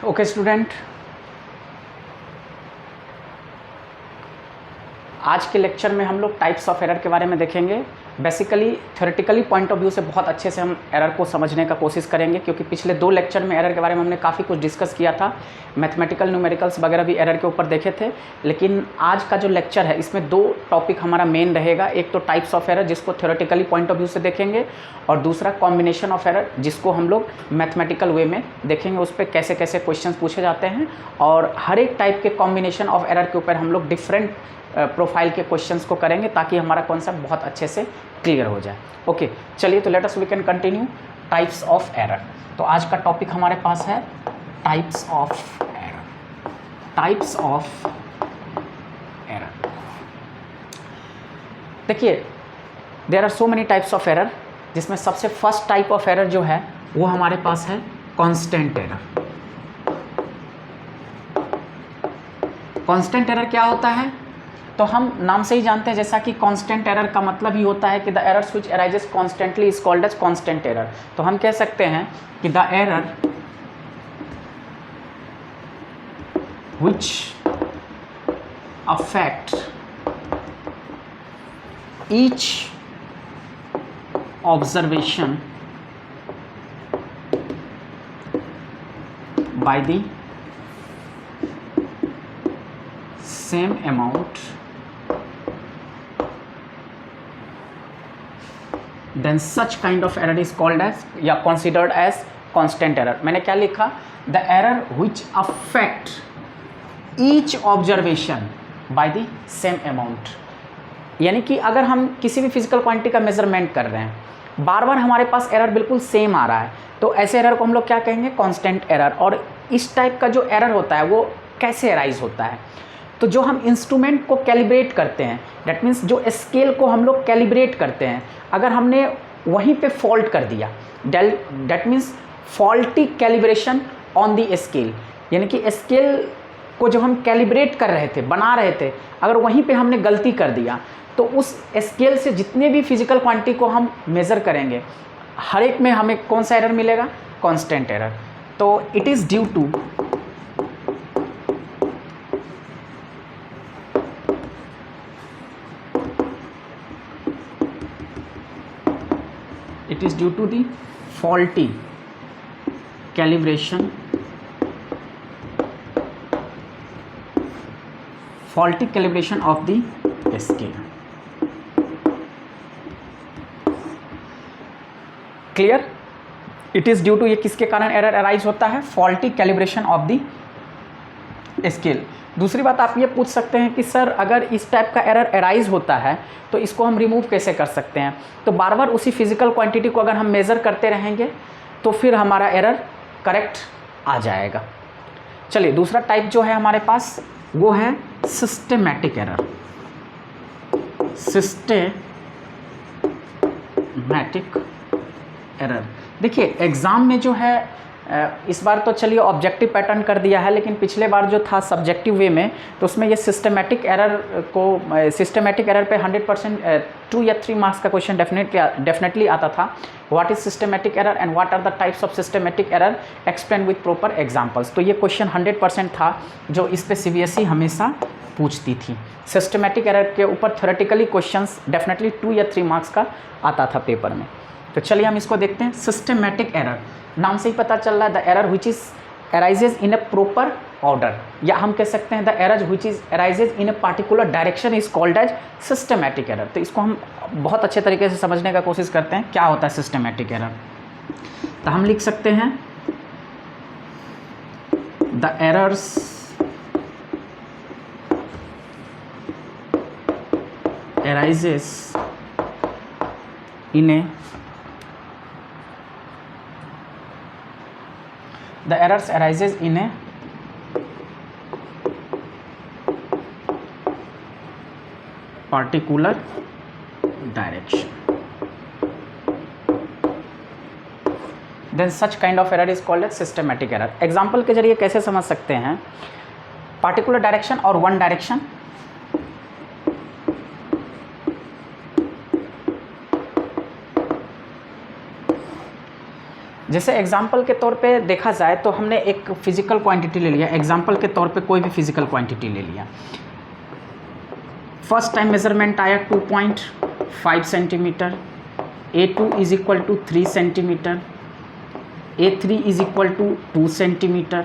Okay student, आज के lecture में हम लोग टाइप्स ऑफ एरर के बारे में देखेंगे। Basically theoretically point of view से बहुत अच्छे से हम एरर को समझने का कोशिश करेंगे, क्योंकि पिछले 2 लेक्चर में एरर के बारे में हमने काफ़ी कुछ डिस्कस किया था। मैथमेटिकल न्यूमेरिकल्स वगैरह भी एरर के ऊपर देखे थे, लेकिन आज का जो लेक्चर है इसमें 2 टॉपिक हमारा मेन रहेगा। एक तो टाइप्स ऑफ एरर जिसको थ्योरेटिकली पॉइंट ऑफ व्यू से देखेंगे, और दूसरा कॉम्बिनेशन ऑफ एरर जिसको हम लोग मैथमेटिकल वे में देखेंगे। उस पर कैसे कैसे क्वेश्चन पूछे जाते हैं, और हर एक टाइप के कॉम्बिनेशन ऑफ एरर के ऊपर हम लोग डिफरेंट प्रोफाइल के क्वेश्चंस को करेंगे, ताकि हमारा कॉन्सेप्ट बहुत अच्छे से क्लियर हो जाए। ओके, चलिए तो let us we can continue types of error. तो आज का टॉपिक हमारे पास है types of error. Types of error, देखिए there are so many types of error, जिसमें सबसे फर्स्ट टाइप ऑफ एरर जो है वो हमारे पास है कांस्टेंट एरर। कांस्टेंट एरर क्या होता है? तो हम नाम से ही जानते हैं, जैसा कि कांस्टेंट एरर का मतलब ही होता है कि the error which arises constantly is called as constant error. तो हम कह सकते हैं कि the error which affect each observation by the same amount then such kind of error is called as या considered as constant error। मैंने क्या लिखा? the error which affect each observation by the same amount। यानी कि अगर हम किसी भी फिजिकल क्वांटिटी का मेजरमेंट कर रहे हैं, बार बार हमारे पास एरर बिल्कुल सेम आ रहा है, तो ऐसे एरर को हम लोग क्या कहेंगे? Constant error. और इस टाइप का जो एरर होता है वो कैसे अराइज होता है? तो जो हम इंस्ट्रूमेंट को कैलिब्रेट करते हैं, डैट मीन्स जो स्केल को हम लोग कैलिब्रेट करते हैं, अगर हमने वहीं पे फॉल्ट कर दिया, that means faulty calibration on the scale, यानी कि स्केल को जो हम कैलिब्रेट कर रहे थे, बना रहे थे, अगर वहीं पे हमने गलती कर दिया, तो उस स्केल से जितने भी फिजिकल क्वांटिटी को हम मेज़र करेंगे, हर एक में हमें कौन सा एरर मिलेगा? Constant error. तो it is due to it is due to the faulty calibration of the scale। Clear? It is due to, ये किसके कारण एरर अराइज होता है? Faulty calibration of the scale. दूसरी बात आप ये पूछ सकते हैं कि सर अगर इस टाइप का एरर अराइज होता है तो इसको हम रिमूव कैसे कर सकते हैं? तो बार बार उसी फिजिकल क्वांटिटी को अगर हम मेज़र करते रहेंगे तो फिर हमारा एरर करेक्ट आ जाएगा। चलिए, दूसरा टाइप जो है हमारे पास वो है सिस्टेमैटिक एरर। सिस्टेमैटिक एरर, देखिए एग्ज़ाम में जो है इस बार तो चलिए ऑब्जेक्टिव पैटर्न कर दिया है, लेकिन पिछले बार जो था सब्जेक्टिव वे में, तो उसमें ये सिस्टेमैटिक एरर पे 100% 2 या 3 मार्क्स का क्वेश्चन डेफिनेटली आता था। What is systematic error and what are the types of systematic error, explain with proper examples. तो ये क्वेश्चन 100% था, जो इस पे CBSE हमेशा पूछती थी। सिस्टेमैटिक एरर के ऊपर थ्योरेटिकली क्वेश्चंस डेफिनेटली 2 या 3 मार्क्स का आता था पेपर में। तो चलिए हम इसको देखते हैं। सिस्टेमैटिक एरर, नाम से ही पता चल रहा है, the error which is arises in a proper order, या हम कह सकते हैं the error which is arises in a particular direction is called as systematic error. तो इसको हम बहुत अच्छे तरीके से समझने का कोशिश करते हैं, क्या होता है सिस्टेमैटिक एरर। तो हम लिख सकते हैं the errors arises in A the errors arises in a particular direction, then such kind of error is called as systematic error। Example के जरिए कैसे समझ सकते हैं? पार्टिकुलर डायरेक्शन और वन डायरेक्शन, जैसे एग्जाम्पल के तौर पे देखा जाए तो हमने एक फिजिकल क्वांटिटी ले लिया, एग्जाम्पल के तौर पे कोई भी फिजिकल क्वांटिटी ले लिया। फर्स्ट टाइम मेजरमेंट आया 2.5 centimetre, A2 is equal to 3 centimetre, A3 is equal to 2 centimetre,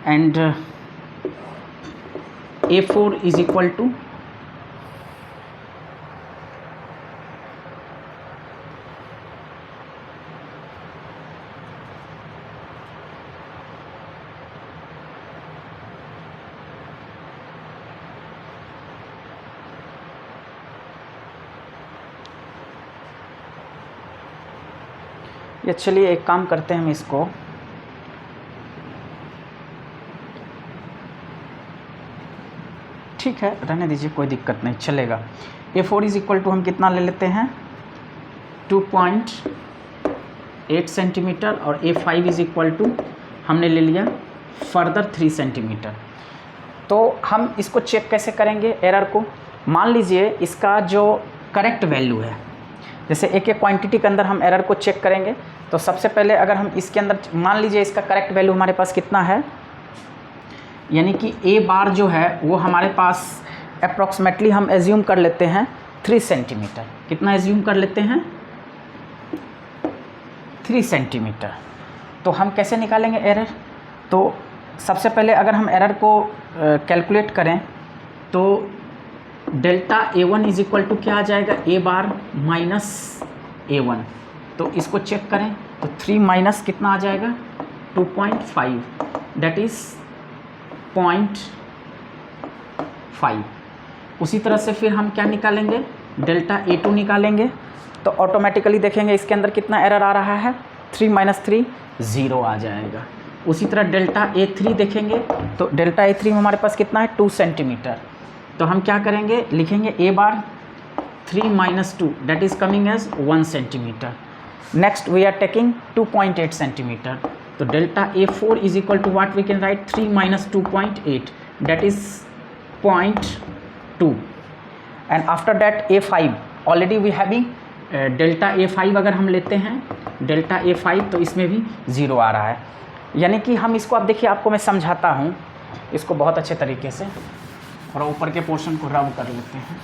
and A4 is equal to या चलिए एक काम करते हैं, हम इसको ठीक है रहने दीजिए, कोई दिक्कत नहीं चलेगा। A4 इज इक्वल टू हम कितना ले लेते हैं 2.8 सेंटीमीटर और A5 इज इक्वल टू हमने ले लिया फर्दर 3 सेंटीमीटर। तो हम इसको चेक कैसे करेंगे एरर को? मान लीजिए इसका जो करेक्ट वैल्यू है, जैसे एक एक क्वांटिटी के अंदर हम एरर को चेक करेंगे, तो सबसे पहले अगर हम इसके अंदर मान लीजिए इसका करेक्ट वैल्यू हमारे पास कितना है, यानी कि A बार जो है वो हमारे पास अप्रॉक्सीमेटली हम एज्यूम कर लेते हैं 3 सेंटीमीटर। कितना एज्यूम कर लेते हैं 3 सेंटीमीटर। तो हम कैसे निकालेंगे एरर? तो सबसे पहले अगर हम एरर को कैलकुलेट करें तो delta A1 is equal to क्या आ जाएगा, A बार माइनस A1। तो इसको चेक करें तो 3 माइनस कितना आ जाएगा 2.5, डेट इज़ 0.5। उसी तरह से फिर हम क्या निकालेंगे, डेल्टा A2 निकालेंगे, तो ऑटोमेटिकली देखेंगे इसके अंदर कितना एरर आ रहा है 3 माइनस 3 0 आ जाएगा। उसी तरह डेल्टा A3 देखेंगे तो डेल्टा A3 में हमारे पास कितना है 2 सेंटीमीटर। तो हम क्या करेंगे, लिखेंगे A bar 3 minus 2 that is coming as 1 centimetre. Next we are taking 2.8 centimetre, तो delta A4 is equal to what we can write 3 minus 2.8 that is 0.2। And after that A5 already we having delta A5 अगर हम लेते हैं delta A5 तो इसमें भी 0 आ रहा है। यानी कि हम इसको, अब देखिए आपको मैं समझाता हूँ इसको बहुत अच्छे तरीके से, और ऊपर के पोर्शन को रब कर लेते हैं।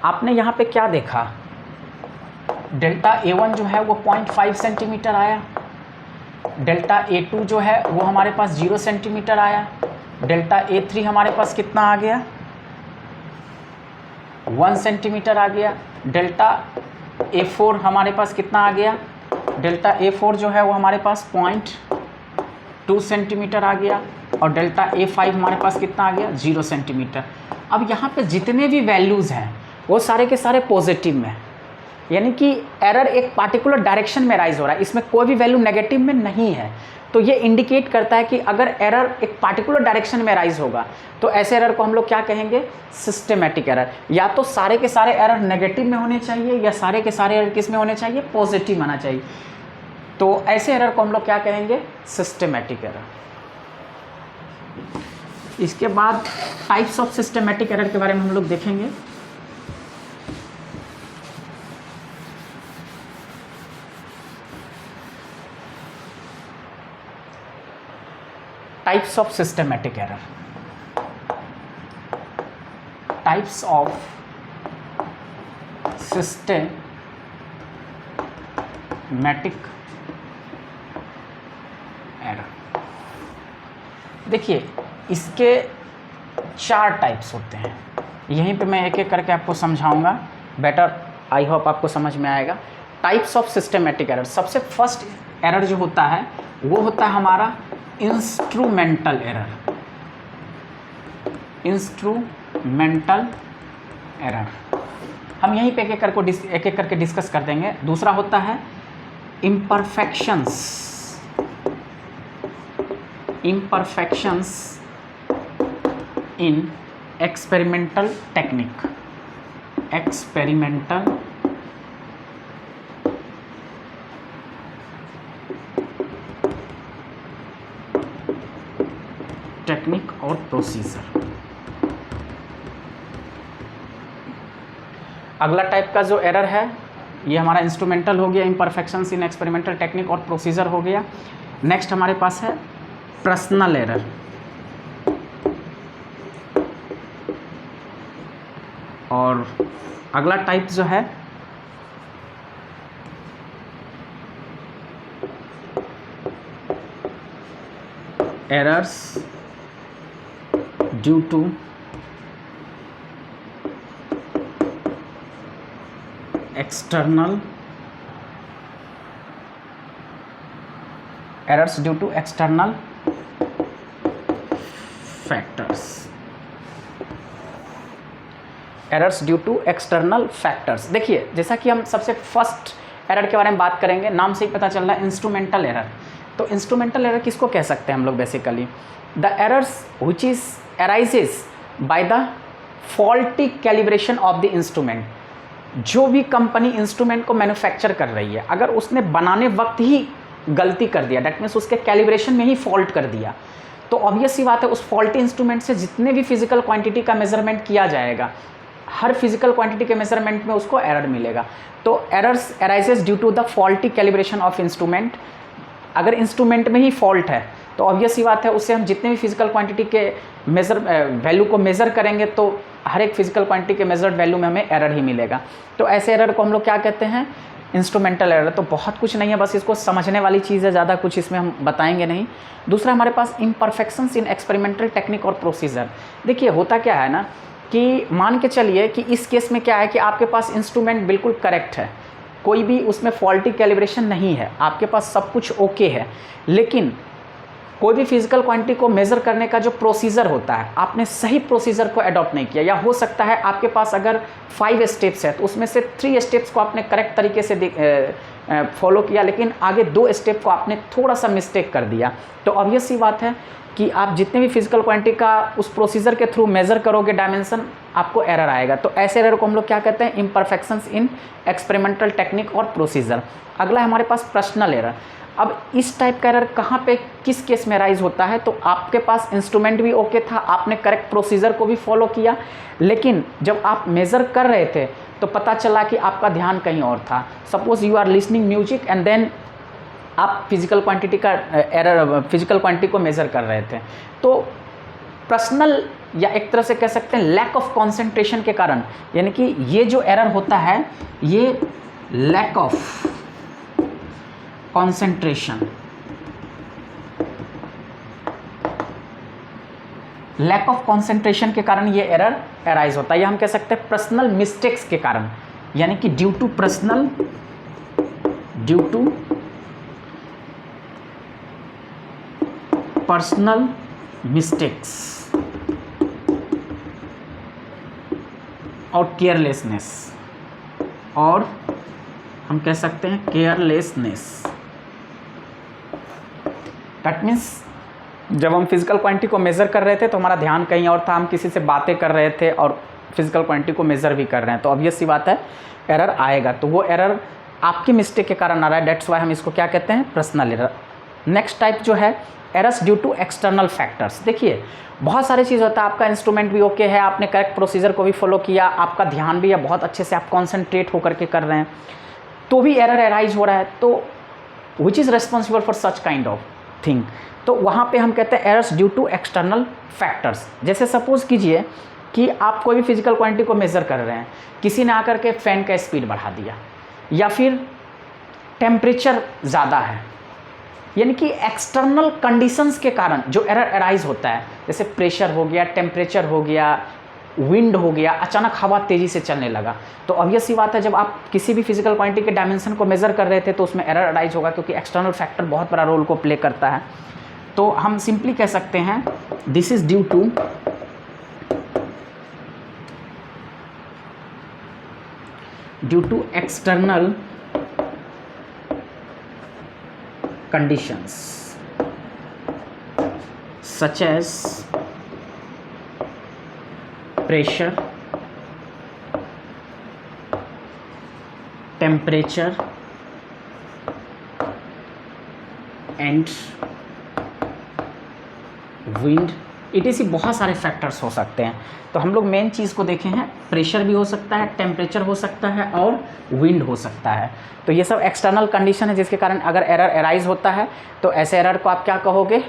आपने यहाँ पे क्या देखा, डेल्टा A1 जो है वो 0.5 सेंटीमीटर आया, डेल्टा A2 जो है वो हमारे पास 0 सेंटीमीटर आया, डेल्टा A3 हमारे पास कितना आ गया 1 सेंटीमीटर आ गया, डेल्टा A4 हमारे पास कितना आ गया, डेल्टा A4 जो है वो हमारे पास 0.2 सेंटीमीटर आ गया, और डेल्टा A5 हमारे पास कितना आ गया 0 सेंटीमीटर। अब यहाँ पे जितने भी वैल्यूज़ हैं वो सारे के सारे पॉजिटिव में, यानी कि एरर एक पार्टिकुलर डायरेक्शन में राइज हो रहा है, इसमें कोई भी वैल्यू नेगेटिव में नहीं है। तो ये इंडिकेट करता है कि अगर एरर एक पार्टिकुलर डायरेक्शन में राइज होगा तो ऐसे एरर को हम लोग क्या कहेंगे, सिस्टेमेटिक एरर। या तो सारे के सारे एरर नेगेटिव में होने चाहिए या सारे के सारे एरर किस में होने चाहिए, पॉजिटिव आना चाहिए। तो ऐसे एरर को हम लोग क्या कहेंगे, सिस्टेमेटिक एरर। इसके बाद टाइप्स ऑफ सिस्टेमेटिक एरर के बारे में हम लोग देखेंगे। Types of systematic error. Types of systematic error. देखिए इसके 4 टाइप्स होते हैं, यहीं पे मैं एक एक करके आपको समझाऊंगा, बेटर आई होप आपको समझ में आएगा। टाइप्स ऑफ सिस्टेमेटिक एरर, सबसे फर्स्ट एरर जो होता है वो होता है हमारा इंस्ट्रूमेंटल एरर। इंस्ट्रूमेंटल एरर हम यहीं पे एक एक करके डिस्कस कर देंगे। दूसरा होता है imperfections in experimental technique। experimental technique और प्रोसीजर। अगला टाइप का जो एरर है ये हमारा इंस्ट्रूमेंटल हो गया, इम्परफेक्शंस इन एक्सपेरिमेंटल टेक्निक और प्रोसीजर हो गया। नेक्स्ट हमारे पास है पर्सनल एरर। और अगला टाइप जो है errors due to external errors due to external factors. Errors due to external factors. देखिए जैसा कि हम सबसे फर्स्ट एरर के बारे में बात करेंगे, नाम से ही पता चल रहा है इंस्ट्रूमेंटल एरर। तो इंस्ट्रूमेंटल एरर किसको कह सकते हैं हम लोग basically? The errors which is arises by the faulty calibration of the instrument. जो भी कंपनी इंस्ट्रूमेंट को मैन्युफैक्चर कर रही है, अगर उसने बनाने वक्त ही गलती कर दिया, डेट मीन्स उसके कैलिब्रेशन में ही फॉल्ट कर दिया, तो ऑब्वियस सी बात है उस फॉल्टी इंस्ट्रूमेंट से जितने भी फिजिकल क्वांटिटी का मेजरमेंट किया जाएगा, हर फिजिकल क्वांटिटी के मेजरमेंट में उसको एरर मिलेगा। तो errors arises due to the faulty calibration of instrument. अगर इंस्ट्रूमेंट में ही फॉल्ट है तो ऑब्वियस सी बात है उससे हम जितने भी फिजिकल क्वांटिटी के वैल्यू को मेज़र करेंगे तो हर एक फिजिकल क्वांटिटी के मेजर्ड वैल्यू में हमें एरर ही मिलेगा। तो ऐसे एरर को हम लोग क्या कहते हैं? Instrumental error. तो बहुत कुछ नहीं है, बस इसको समझने वाली चीज़ है, ज़्यादा कुछ इसमें हम बताएंगे नहीं। दूसरा हमारे पास इम्परफेक्शंस इन एक्सपेरिमेंटल टेक्निक और प्रोसीजर। देखिए होता क्या है ना कि मान के चलिए कि इस केस में क्या है कि आपके पास इंस्ट्रूमेंट बिल्कुल करेक्ट है, कोई भी उसमें फॉल्टी कैलिब्रेशन नहीं है, आपके पास सब कुछ ओके है, लेकिन कोई भी फिजिकल क्वांटिटी को मेज़र करने का जो प्रोसीजर होता है आपने सही प्रोसीजर को अडॉप्ट नहीं किया, या हो सकता है आपके पास अगर 5 स्टेप्स है तो उसमें से 3 स्टेप्स को आपने करेक्ट तरीके से फॉलो किया, लेकिन आगे 2 स्टेप को आपने थोड़ा सा मिस्टेक कर दिया। तो ऑब्वियस सी बात है कि आप जितने भी फिजिकल क्वांटिटी का उस प्रोसीजर के थ्रू मेज़र करोगे डायमेंशन, आपको एरर आएगा। तो ऐसे एरर को हम लोग क्या कहते हैं? इम्परफेक्शंस इन एक्सपेरिमेंटल टेक्निक और प्रोसीजर। अगला है हमारे पास पर्सनल एरर। अब इस टाइप का एरर कहाँ पे किस केस में राइज होता है? तो आपके पास इंस्ट्रूमेंट भी ओके था, आपने करेक्ट प्रोसीजर को भी फॉलो किया, लेकिन जब आप मेज़र कर रहे थे तो पता चला कि आपका ध्यान कहीं और था। Suppose you are listening music and then आप फिजिकल क्वांटिटी का एरर, फिजिकल क्वांटिटी को मेज़र कर रहे थे। तो पर्सनल या एक तरह से कह सकते हैं लैक ऑफ कॉन्सेंट्रेशन के कारण, यानी कि ये जो एरर होता है ये lack of concentration, lack of concentration के कारण ये एरर अराइज होता है, या हम कह सकते हैं पर्सनल मिस्टेक्स के कारण, यानी कि ड्यू टू पर्सनल मिस्टेक्स और केयरलेसनेस, और हम कह सकते हैं केयरलेसनेस। दैट मीन्स जब हम फिजिकल क्वांटिटी को मेज़र कर रहे थे तो हमारा ध्यान कहीं और था, हम किसी से बातें कर रहे थे और फिजिकल क्वांटिटी को मेज़र भी कर रहे हैं, तो ऑब्वियस सी बात है एरर आएगा। तो वो एरर आपकी मिस्टेक के कारण आ रहा है, डेट्स वाई हम इसको क्या कहते हैं? Personal error. नेक्स्ट टाइप जो है errors due to external factors. देखिए बहुत सारी चीज़ होता है, आपका इंस्ट्रूमेंट भी ओके है, आपने करेक्ट प्रोसीजर को भी फॉलो किया, आपका ध्यान भी है, बहुत अच्छे से आप कॉन्सेंट्रेट होकर के कर रहे हैं, तो भी एरर अराइज हो रहा है। तो which is responsible for such kind of thing? तो वहाँ पे हम कहते हैं errors due to external factors. जैसे सपोज कीजिए कि आप कोई भी फिजिकल क्वांटिटी को मेज़र कर रहे हैं, किसी ने आकर के फ़ैन का स्पीड बढ़ा दिया, या फिर टेम्परेचर ज़्यादा है, यानी कि एक्सटर्नल कंडीशंस के कारण जो एरर अराइज होता है, जैसे प्रेशर हो गया, टेम्परेचर हो गया, विंड हो गया, अचानक हवा तेज़ी से चलने लगा, तो ऑब्वियस सी बात है जब आप किसी भी फिजिकल क्वांटिटी के डायमेंशन को मेज़र कर रहे थे तो उसमें एरर अराइज होगा, क्योंकि एक्सटर्नल फैक्टर बहुत बड़ा रोल को प्ले करता है। तो हम सिंपली कह सकते हैं this is due to external conditions such as pressure, temperature and wind ETC बहुत सारे फैक्टर्स हो सकते हैं। तो हम लोग मेन चीज़ को देखे हैं, प्रेशर भी हो सकता है, टेम्परेचर हो सकता है और विंड हो सकता है। तो ये सब एक्सटर्नल कंडीशन है जिसके कारण अगर एरर एराइज होता है तो ऐसे एरर को आप क्या कहोगे,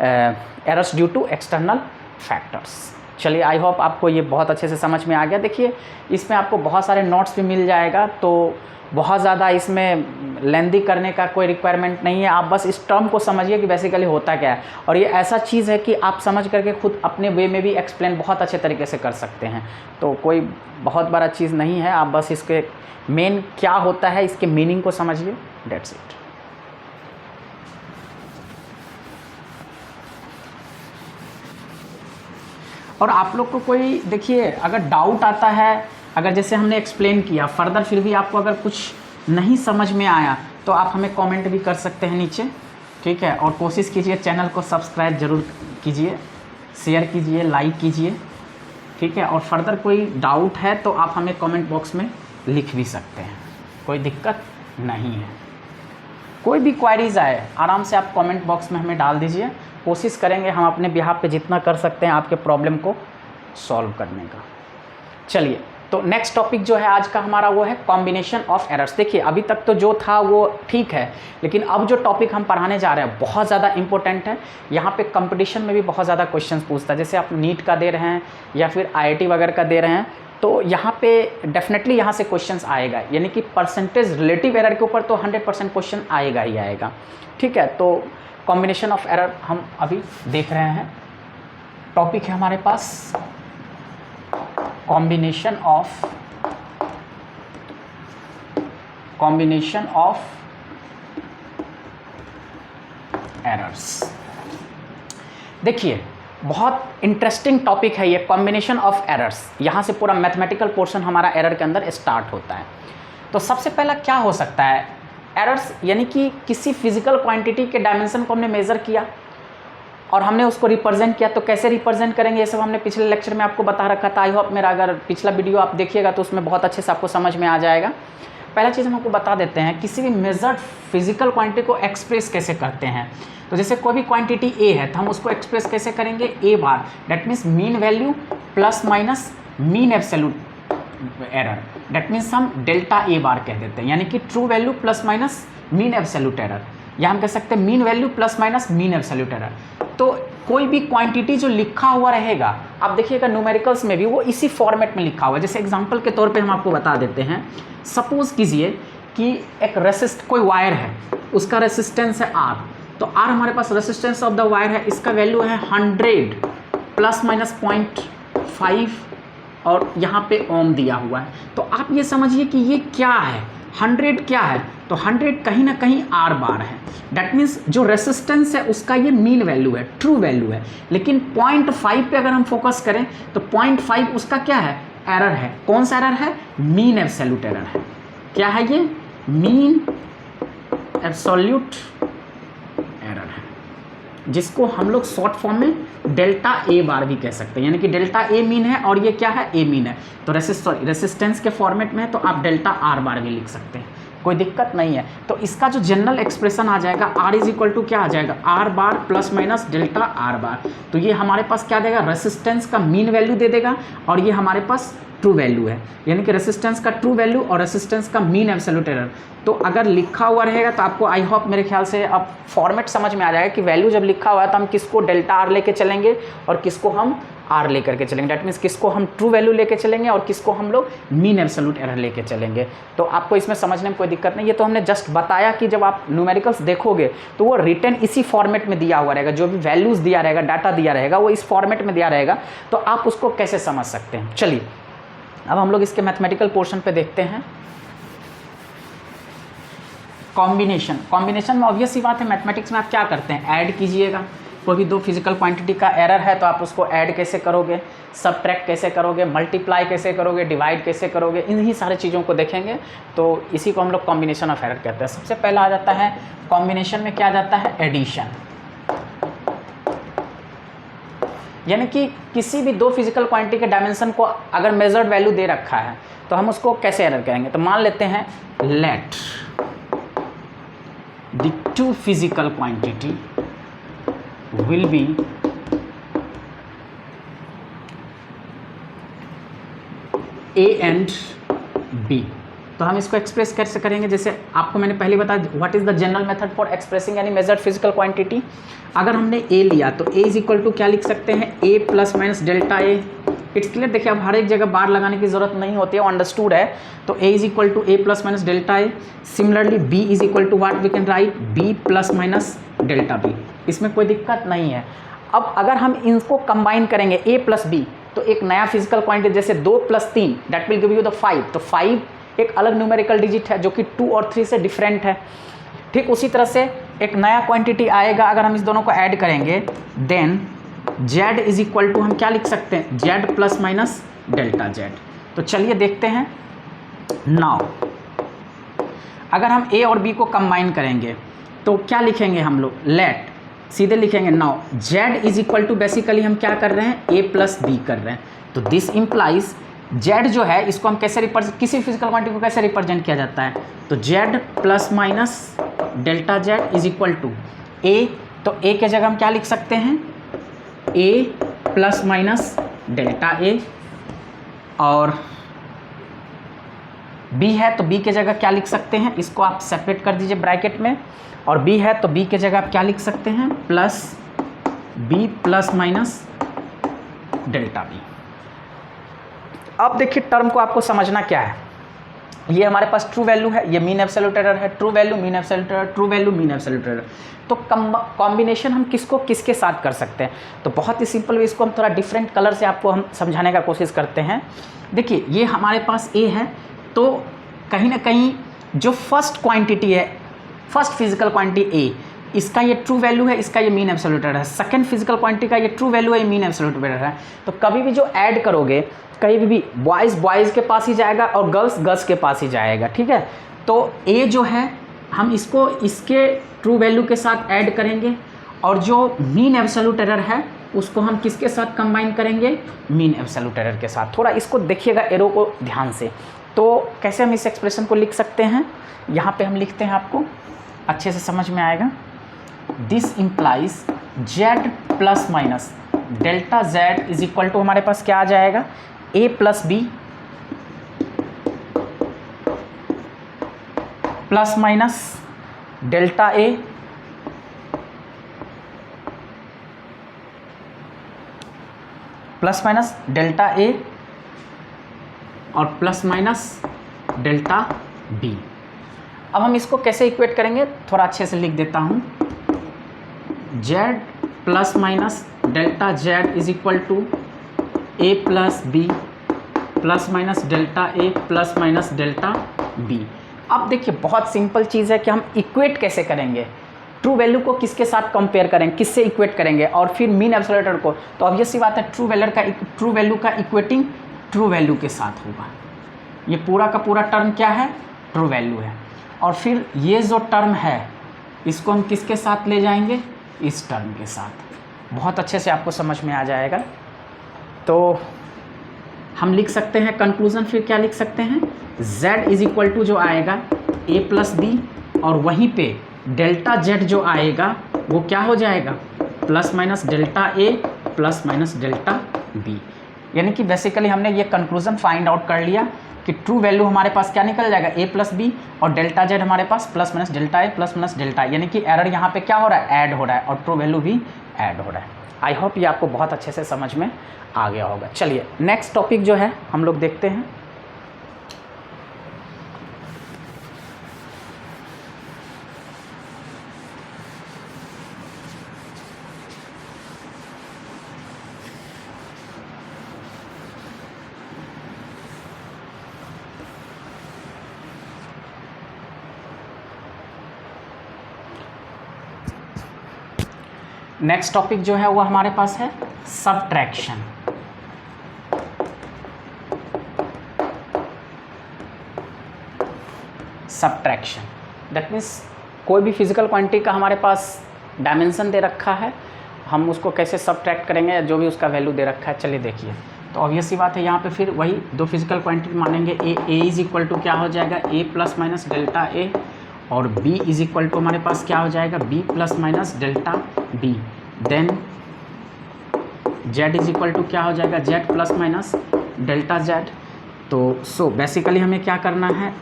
errors due to external factors. चलिए, आई होप आपको ये बहुत अच्छे से समझ में आ गया। देखिए इसमें आपको बहुत सारे नोट्स भी मिल जाएगा, तो बहुत ज़्यादा इसमें लेंदी करने का कोई रिक्वायरमेंट नहीं है। आप बस इस टर्म को समझिए कि बेसिकली होता क्या है, और ये ऐसा चीज़ है कि आप समझ करके खुद अपने वे में भी एक्सप्लेन बहुत अच्छे तरीके से कर सकते हैं। तो कोई बहुत बड़ा चीज़ नहीं है, आप बस इसके मेन क्या होता है इसके मीनिंग को समझिए, डेट्स इट। और आप लोग को कोई देखिए अगर डाउट आता है, अगर जैसे हमने एक्सप्लेन किया फर्दर फिर भी आपको अगर कुछ नहीं समझ में आया तो आप हमें कमेंट भी कर सकते हैं नीचे, ठीक है। और कोशिश कीजिए चैनल को सब्सक्राइब ज़रूर कीजिए, शेयर कीजिए, लाइक कीजिए, ठीक है। और फर्दर कोई डाउट है तो आप हमें कमेंट बॉक्स में लिख भी सकते हैं, कोई दिक्कत नहीं है। कोई भी क्वारीज आए आराम से आप कमेंट बॉक्स में हमें डाल दीजिए, कोशिश करेंगे हम अपने बिहाफ पे जितना कर सकते हैं आपके प्रॉब्लम को सॉल्व करने का। चलिए, तो नेक्स्ट टॉपिक जो है आज का हमारा वो है कॉम्बिनेशन ऑफ एरर्स। देखिए अभी तक तो जो था वो ठीक है, लेकिन अब जो टॉपिक हम पढ़ाने जा रहे हैं बहुत ज़्यादा इंपॉर्टेंट है। यहाँ पे कंपटीशन में भी बहुत ज़्यादा क्वेश्चंस पूछता है, जैसे आप नीट का दे रहे हैं या फिर IIT वगैरह का दे रहे हैं, तो यहाँ पे डेफिनेटली यहाँ से क्वेश्चंस आएगा, यानी कि परसेंटेज रिलेटिव एरर के ऊपर तो 100% क्वेश्चन आएगा ही आएगा, ठीक है। तो कॉम्बिनेशन ऑफ एरर हम अभी देख रहे हैं, टॉपिक है हमारे पास कॉम्बिनेशन ऑफ एरर्स। देखिए बहुत इंटरेस्टिंग टॉपिक है ये कॉम्बिनेशन ऑफ एरर्स। यहाँ से पूरा मैथमेटिकल पोर्शन हमारा एरर के अंदर स्टार्ट होता है। तो सबसे पहला क्या हो सकता है, एरर्स यानी कि किसी फिजिकल क्वांटिटी के डायमेंशन को हमने मेज़र किया और हमने उसको रिप्रेजेंट किया, तो कैसे रिप्रेजेंट करेंगे ये सब हमने पिछले लेक्चर में आपको बता रखा था। आई होप मेरा अगर पिछला वीडियो आप देखिएगा तो उसमें बहुत अच्छे से आपको समझ में आ जाएगा। पहला चीज़ हम आपको बता देते हैं किसी भी मेजर्ड फिजिकल क्वांटिटी को एक्सप्रेस कैसे करते हैं। तो जैसे कोई भी क्वांटिटी ए है तो हम उसको एक्सप्रेस कैसे करेंगे, A bar that means mean value plus minus mean absolute error, that means हम डेल्टा ए बार कह देते हैं, यानी कि true value plus minus mean absolute error, या हम कह सकते हैं mean value plus minus mean absolute error. तो कोई भी क्वांटिटी जो लिखा हुआ रहेगा, आप देखिएगा न्यूमेरिकल्स में भी वो इसी फॉर्मेट में लिखा हुआ है। जैसे एग्जांपल के तौर पे हम आपको बता देते हैं, सपोज कीजिए कि एक कोई वायर है, उसका रेसिस्टेंस है R, तो R हमारे पास रेसिस्टेंस ऑफ द वायर है, इसका वैल्यू है 100 प्लस माइनस 0.5 और यहाँ पे ओम दिया हुआ है। तो आप ये समझिए कि ये क्या है, 100 क्या है, तो 100 कहीं ना कहीं R बार है। डैट मीन्स जो रेसिस्टेंस है उसका ये मीन वैल्यू है, ट्रू वैल्यू है। लेकिन 0.5 पे अगर हम फोकस करें तो 0.5 उसका क्या है, एरर है। कौन सा एरर है, मीन एब्सोल्यूट एरर है। क्या है ये, मीन एब्सोल्यूट एरर है, जिसको हम लोग शॉर्ट फॉर्म में डेल्टा ए बार भी कह सकते हैं, यानी कि डेल्टा ए मीन है और ये क्या है, ए मीन है। तो रेसिस्टेंस के फॉर्मेट में है तो आप डेल्टा आर बार भी लिख सकते हैं, कोई दिक्कत नहीं है। तो इसका जो जनरल एक्सप्रेशन आ जाएगा, आर इज इक्वल टू क्या आ जाएगा, are bar plus minus delta R बार। तो ये हमारे पास क्या देगा, रेसिस्टेंस का मीन वैल्यू दे देगा और ये हमारे पास ट्रू वैल्यू है, यानी कि रेसिस्टेंस का ट्रू वैल्यू और रेसिस्टेंस का मीन एब्सोल्यूट एरर। तो अगर लिखा हुआ रहेगा तो आपको आई होप मेरे ख्याल से अब फॉर्मेट समझ में आ जाएगा कि वैल्यू जब लिखा हुआ है तो हम किसको डेल्टा आर लेके चलेंगे और किसको हम आर लेकर के चलेंगे। डैट मीन्स किसको हम ट्रू वैल्यू लेके चलेंगे और किसको हम लोग मीन एब्सोल्यूट एरर लेके चलेंगे। तो आपको इसमें समझने में कोई दिक्कत नहीं। ये तो हमने जस्ट बताया कि जब आप न्यूमेरिकल्स देखोगे तो वो रिटर्न इसी फॉर्मेट में दिया हुआ रहेगा, जो भी वैल्यूज़ दिया रहेगा, डाटा दिया रहेगा, वो इस फॉर्मेट में दिया रहेगा। तो आप उसको कैसे समझ सकते हैं। चलिए अब हम लोग इसके मैथमेटिकल पोर्शन पे देखते हैं। कॉम्बिनेशन में ऑब्वियस सी बात है, मैथमेटिक्स में आप क्या करते हैं, ऐड कीजिएगा। कोई भी दो फिजिकल क्वांटिटी का एरर है तो आप उसको ऐड कैसे करोगे, सबट्रैक्ट कैसे करोगे, मल्टीप्लाई कैसे करोगे, डिवाइड कैसे करोगे, इन्हीं सारी चीज़ों को देखेंगे। तो इसी को हम लोग कॉम्बिनेशन ऑफ एरर कहते हैं। सबसे पहला आ जाता है कॉम्बिनेशन में, क्या आ जाता है, एडिशन। यानी कि किसी भी दो फिजिकल क्वांटिटी के डायमेंशन को अगर मेजर्ड वैल्यू दे रखा है तो हम उसको कैसे एरर करेंगे। तो मान लेते हैं let the two physical quantity will be A and B. तो हम इसको एक्सप्रेस कैसे करेंगे, जैसे आपको मैंने पहले बताया what is the general method for expressing any measured physical quantity. अगर हमने ए लिया तो ए इज इक्वल टू क्या लिख सकते हैं, A plus minus delta A. It's clear. देखिए अब हर एक जगह बार लगाने की जरूरत नहीं होती है, अंडरस्टूड है। तो A is equal to A plus minus delta A. Similarly B is equal to what we can write, B plus minus delta B. इसमें कोई दिक्कत नहीं है। अब अगर हम इनको कंबाइन करेंगे ए प्लस बी तो एक नया फिजिकल क्वांटिटी, जैसे 2 + 3 that will give you the 5। तो 5 एक अलग न्यूमेरिकल डिजिट है जो कि 2 और 3 से डिफरेंट है। ठीक उसी तरह से एक नया क्वांटिटी आएगा अगर हम इस दोनों को ऐड करेंगे, then z is equal to हम क्या लिख सकते हैं, z plus minus delta z। तो चलिए देखते हैं। नाउ अगर हम a और b को कंबाइन करेंगे तो क्या लिखेंगे हम लोग, लेट सीधे लिखेंगे। Now z is equal to basically हम क्या कर रहे हैं, a प्लस बी कर रहे हैं। तो दिस इम्प्लाइज z जो है इसको हम कैसे रिप्रेजेंट, किसी फिजिकल क्वांटिटी को कैसे रिप्रेजेंट किया जाता है, तो z plus minus delta z is equal to a। तो a के जगह हम क्या लिख सकते हैं, a plus minus delta a। और b है तो b के जगह क्या लिख सकते हैं, इसको आप सेपरेट कर दीजिए ब्रैकेट में। और b है तो b के जगह आप क्या लिख सकते हैं, plus b plus minus delta b। अब देखिए टर्म को आपको समझना क्या है। ये हमारे पास ट्रू वैल्यू है, ये मीन एब्सोल्यूट एरर है, true value mean absolute error, true value mean absolute error. तो कॉम्बिनेशन हम किसको किसके साथ कर सकते हैं, तो बहुत ही सिंपल, इसको हम थोड़ा डिफरेंट कलर से आपको हम समझाने का कोशिश करते हैं। देखिए ये हमारे पास ए है, तो कहीं ना कहीं जो फर्स्ट क्वांटिटी है, फर्स्ट फिजिकल क्वांटिटी ए, इसका ये ट्रू वैल्यू है, इसका ये मीन एब्सोल्यूट एरर है। सेकंड फिजिकल क्वांटिटी का ये ट्रू वैल्यू है, ये मीन एब्सोल्यूट एरर है। तो कभी भी जो ऐड करोगे, कहीं भी बॉयज़ के पास ही जाएगा और गर्ल्स के पास ही जाएगा। ठीक है। तो ए जो है हम इसको इसके ट्रू वैल्यू के साथ ऐड करेंगे, और जो मीन एब्सोल्यूट एरर है उसको हम किसके साथ कंबाइन करेंगे, मीन एब्सोल्यूट एरर के साथ। थोड़ा इसको देखिएगा एरो को ध्यान से। तो कैसे हम इस एक्सप्रेशन को लिख सकते हैं, यहाँ पे हम लिखते हैं, आपको अच्छे से समझ में आएगा। This implies z plus minus delta z is equal to हमारे पास क्या आ जाएगा, a plus B plus minus delta a plus minus delta a और प्लस माइनस डेल्टा b। अब हम इसको कैसे इक्वेट करेंगे, थोड़ा अच्छे से लिख देता हूँ। z plus minus delta z is equal to a plus B plus minus delta a plus minus delta b। अब देखिए बहुत सिंपल चीज़ है कि हम इक्वेट कैसे करेंगे, ट्रू वैल्यू को किसके साथ कंपेयर करेंगे, किससे इक्वेट करेंगे, और फिर मीन एब्सोल्यूट एरर को। तो ऑब्वियस सी बात है ट्रू वैल्यू का इक्वेटिंग ट्रू वैल्यू के साथ होगा। ये पूरा का पूरा टर्म क्या है, ट्रू वैल्यू है। और फिर ये जो टर्म है इसको हम किसके साथ ले जाएंगे, इस टर्म के साथ। बहुत अच्छे से आपको समझ में आ जाएगा। तो हम लिख सकते हैं कंक्लूजन, फिर क्या लिख सकते हैं, z इज इक्वल टू जो आएगा a प्लस बी, और वहीं पे डेल्टा z जो आएगा वो क्या हो जाएगा, plus minus delta a plus minus delta b। यानी कि बेसिकली हमने ये कंक्लूजन फाइंड आउट कर लिया कि ट्रू वैल्यू हमारे पास क्या निकल जाएगा, a प्लस बी, और डेल्टा z हमारे पास plus minus delta a plus minus delta, यानी कि एरर यहाँ पे क्या हो रहा है, ऐड हो रहा है, और ट्रू वैल्यू भी ऐड हो रहा है। आई होप ये आपको बहुत अच्छे से समझ में आ गया होगा। चलिए नेक्स्ट टॉपिक जो है हम लोग देखते हैं। नेक्स्ट टॉपिक जो है वो हमारे पास है सबट्रैक्शन। सबट्रैक्शन दैट मीन्स कोई भी फिजिकल क्वांटिटी का हमारे पास डायमेंशन दे रखा है, हम उसको कैसे सबट्रैक्ट करेंगे, जो भी उसका वैल्यू दे रखा है। चलिए देखिए, तो ऑब्वियस सी बात है यहाँ पे फिर वही दो फिजिकल क्वांटिटी मानेंगे। ए इज इक्वल टू क्या हो जाएगा, a प्लस माइनस डेल्टा ए, और b इज इक्वल टू हमारे पास क्या हो जाएगा, b plus minus delta b। Then z is equal to क्या हो जाएगा, z plus minus delta z। तो सो बेसिकली हमें क्या करना है,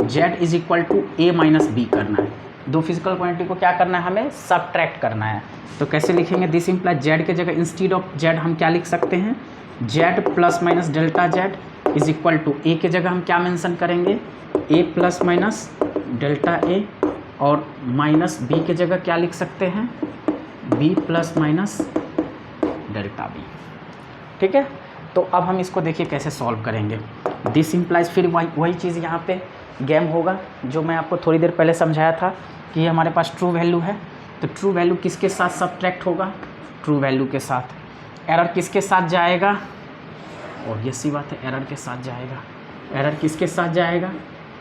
z is equal to a minus B करना है। दो फिजिकल क्वांटिटी को क्या करना है, हमें सबट्रैक्ट करना है। तो कैसे लिखेंगे, दिस इम्प्लाई z के जगह इंस्टीड ऑफ z हम क्या लिख सकते हैं, z plus minus delta z is equal to a के जगह हम क्या मेंशन करेंगे, a plus minus delta a, और माइनस b के जगह क्या लिख सकते हैं, b plus minus delta b। ठीक है, तो अब हम इसको देखिए कैसे सॉल्व करेंगे। दिस इम्प्लाइज, फिर वही चीज़ यहाँ पे गेम होगा जो मैं आपको थोड़ी देर पहले समझाया था कि ये हमारे पास ट्रू वैल्यू है, तो ट्रू वैल्यू किसके साथ सबट्रैक्ट होगा, ट्रू वैल्यू के साथ। एरर किसके साथ जाएगा, और ये सी बात है, एरर के साथ जाएगा। एरर किसके साथ जाएगा,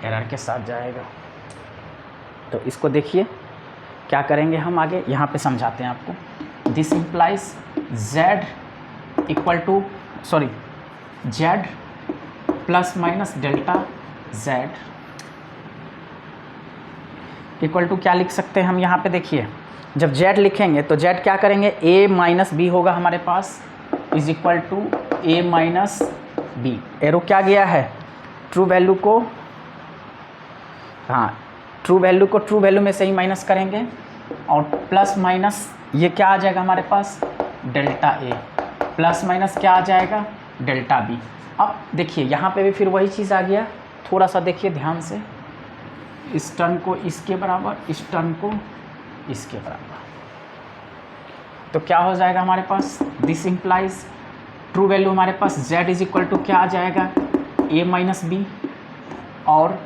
एरर के साथ जाएगा। तो इसको देखिए क्या करेंगे हम आगे, यहाँ पे समझाते हैं आपको। This implies z equal to z plus minus delta z equal to क्या लिख सकते हैं हम यहाँ पे, देखिए जब z लिखेंगे तो z क्या करेंगे, a माइनस बी होगा हमारे पास, is equal to a minus B. Arrow क्या गया है, ट्रू वैल्यू को, हाँ ट्रू वैल्यू में से ही माइनस करेंगे, और प्लस माइनस ये क्या आ जाएगा हमारे पास, डेल्टा a, प्लस माइनस क्या आ जाएगा, डेल्टा b। अब देखिए यहाँ पे भी फिर वही चीज़ आ गया, थोड़ा सा देखिए ध्यान से, इस टर्म को इसके बराबर, इस टर्म को इसके बराबर, तो क्या हो जाएगा हमारे पास, दिस इम्प्लाइज ट्रू वैल्यू हमारे पास z इज इक्वल टू क्या आ जाएगा, a माइनस बी, और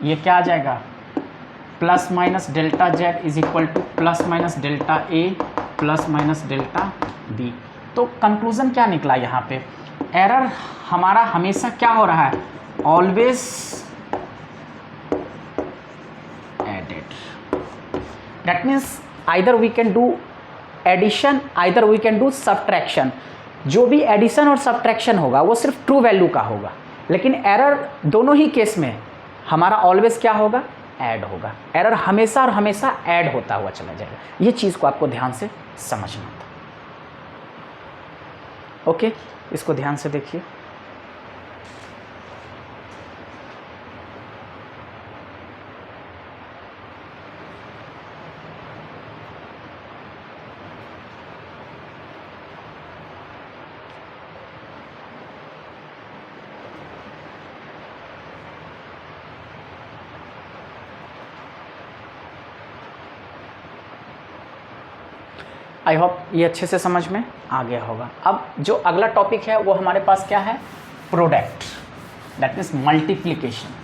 ये क्या आ जाएगा, plus minus delta z is equal two plus minus delta a plus minus delta b। तो कंक्लूज़न क्या निकला यहाँ पे, एरर हमारा हमेशा क्या हो रहा है, always added. That means either we can do addition, either we can do subtraction. जो भी एडिशन और सब्ट्रैक्शन होगा वो सिर्फ ट्रू वैल्यू का होगा, लेकिन एरर दोनों ही केस में हमारा ऑलवेज क्या होगा, ऐड होगा। एरर हमेशा और हमेशा ऐड होता हुआ चला जाएगा। ये चीज़ को आपको ध्यान से समझना था। ओके, इसको ध्यान से देखिए। आई होप ये अच्छे से समझ में आ गया होगा। अब जो अगला टॉपिक है वो हमारे पास क्या है, प्रोडक्ट, दैट मीन्स मल्टीप्लिकेशन।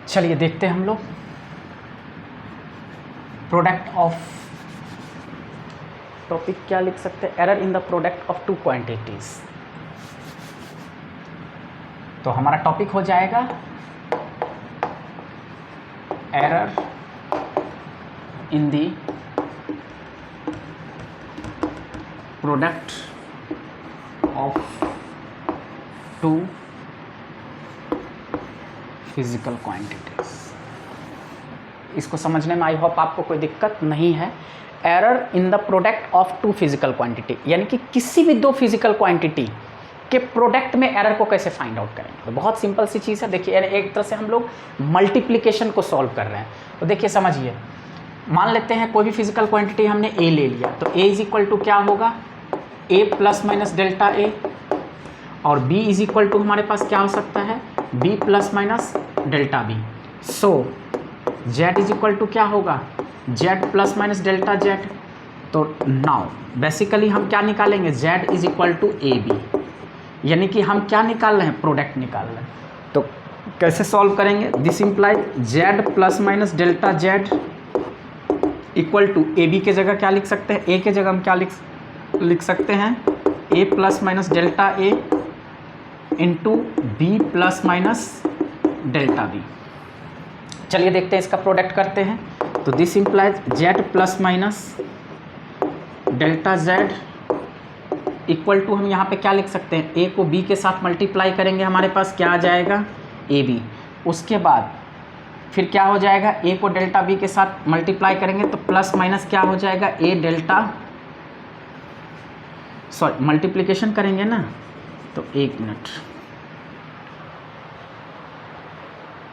चलिए देखते हैं हम लोग प्रोडक्ट ऑफ, टॉपिक क्या लिख सकते हैं, error in the product of two quantities. तो हमारा टॉपिक हो जाएगा error in the product of two physical quantities. इसको समझने में आई होप आपको कोई दिक्कत नहीं है। Error in the product of two physical quantity, यानी कि किसी भी दो फिजिकल क्वांटिटी के प्रोडक्ट में एरर को कैसे फाइंड आउट करेंगे। तो बहुत सिंपल सी चीज़ है। देखिए एक तरह से हम लोग मल्टीप्लिकेशन को सॉल्व कर रहे हैं। तो देखिए समझिए, मान लेते हैं कोई भी फिजिकल क्वांटिटी हमने ए ले लिया, तो ए इज इक्वल टू क्या होगा, ए प्लस माइनस डेल्टा ए, और बी इज इक्वल टू हमारे पास क्या हो सकता है, B plus minus delta B. So Z is equal to क्या होगा, Z plus minus delta Z. तो नाउ बेसिकली हम क्या निकालेंगे, Z is equal to A B, यानी कि हम क्या निकाल रहे हैं, प्रोडक्ट निकाल रहे हैं। तो कैसे सॉल्व करेंगे, this imply Z plus minus delta Z equal to A B के जगह क्या लिख सकते हैं, ए के जगह हम क्या लिख सकते हैं, A plus minus delta A into B plus minus delta B. चलिए देखते हैं इसका प्रोडक्ट करते हैं। तो this implies Z plus minus delta Z equal to, हम यहाँ पे क्या लिख सकते हैं, ए को बी के साथ मल्टीप्लाई करेंगे, हमारे पास क्या आ जाएगा, ए बी। उसके बाद फिर क्या हो जाएगा, ए को डेल्टा बी के साथ मल्टीप्लाई करेंगे तो प्लस माइनस क्या हो जाएगा, ए डेल्टा, सॉरी मल्टीप्लिकेशन करेंगे ना, तो एक minute,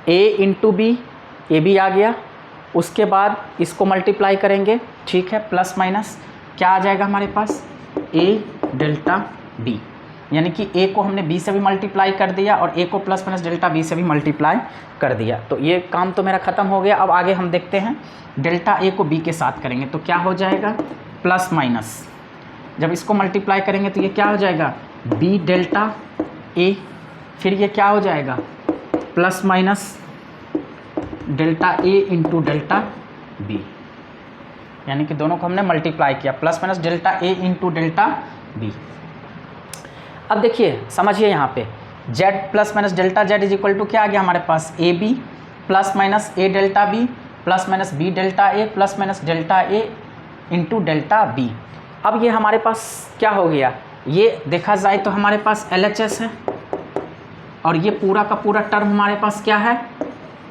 A into B, A B आ गया। उसके बाद इसको मल्टीप्लाई करेंगे, ठीक है, प्लस माइनस क्या आ जाएगा हमारे पास, ए डेल्टा बी, यानी कि ए को हमने बी से भी मल्टीप्लाई कर दिया और ए को प्लस माइनस डेल्टा बी से भी मल्टीप्लाई कर दिया। तो ये काम तो मेरा ख़त्म हो गया। अब आगे हम देखते हैं, डेल्टा ए को बी के साथ करेंगे तो क्या हो जाएगा, प्लस माइनस, जब इसको मल्टीप्लाई करेंगे तो ये क्या हो जाएगा, बी डेल्टा ए, फिर ये क्या हो जाएगा, plus minus delta A into delta B, यानी कि दोनों को हमने मल्टीप्लाई किया, plus minus delta A into delta B. अब देखिए समझिए, यहाँ पे z plus minus delta z is equal to क्या आ गया हमारे पास, A B plus minus A delta B plus minus B delta A plus minus delta A into delta B. अब ये हमारे पास क्या हो गया, ये देखा जाए तो हमारे पास LHS है और ये पूरा का पूरा टर्म हमारे पास क्या है,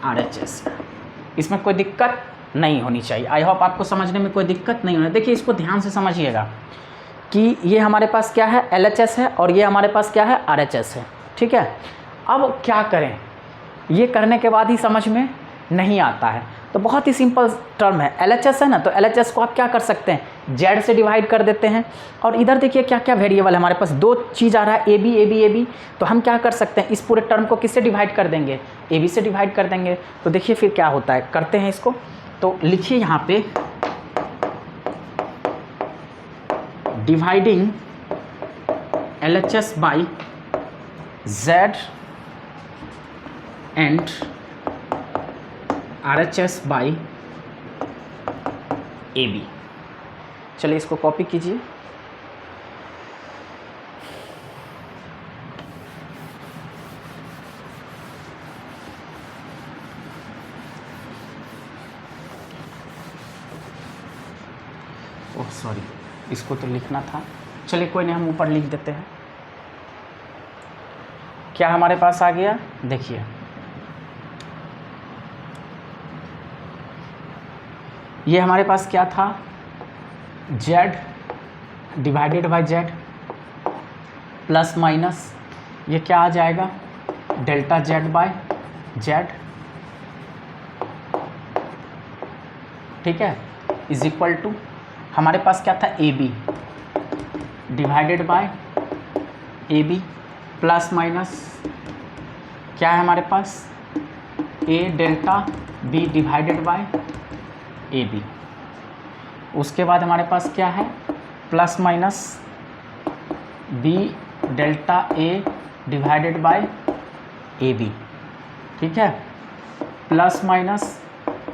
RHS है। इसमें कोई दिक्कत नहीं होनी चाहिए। आई होप आपको समझने में कोई दिक्कत नहीं होना। देखिए इसको ध्यान से समझिएगा कि ये हमारे पास क्या है, LHS है और ये हमारे पास क्या है, RHS है, ठीक है। अब क्या करें, ये करने के बाद ही समझ में नहीं आता है, तो बहुत ही सिंपल टर्म है, LHS है ना, तो LHS को आप क्या कर सकते हैं, Z से डिवाइड कर देते हैं। और इधर देखिए क्या क्या वेरिएबल है हमारे पास, दो चीज़ आ रहा है, AB, तो हम क्या कर सकते हैं, इस पूरे टर्म को किससे डिवाइड कर देंगे, AB से डिवाइड कर देंगे। तो देखिए फिर क्या होता है, करते हैं इसको। तो लिखिए यहाँ पे, dividing LHS by Z and RHS by AB। चलिए इसको कॉपी कीजिए। ओह सॉरी, इसको तो लिखना था, चलिए कोई नहीं, हम ऊपर लिख देते हैं। क्या हमारे पास आ गया, देखिए ये हमारे पास क्या था, Z divided by Z plus minus ये क्या आ जाएगा, डेल्टा Z बाय Z, ठीक है, इज इक्वल टू हमारे पास क्या था, AB divided by AB plus minus क्या है हमारे पास, A delta B divided by AB। उसके बाद हमारे पास क्या है, plus minus B delta A divided by AB, ठीक है, plus minus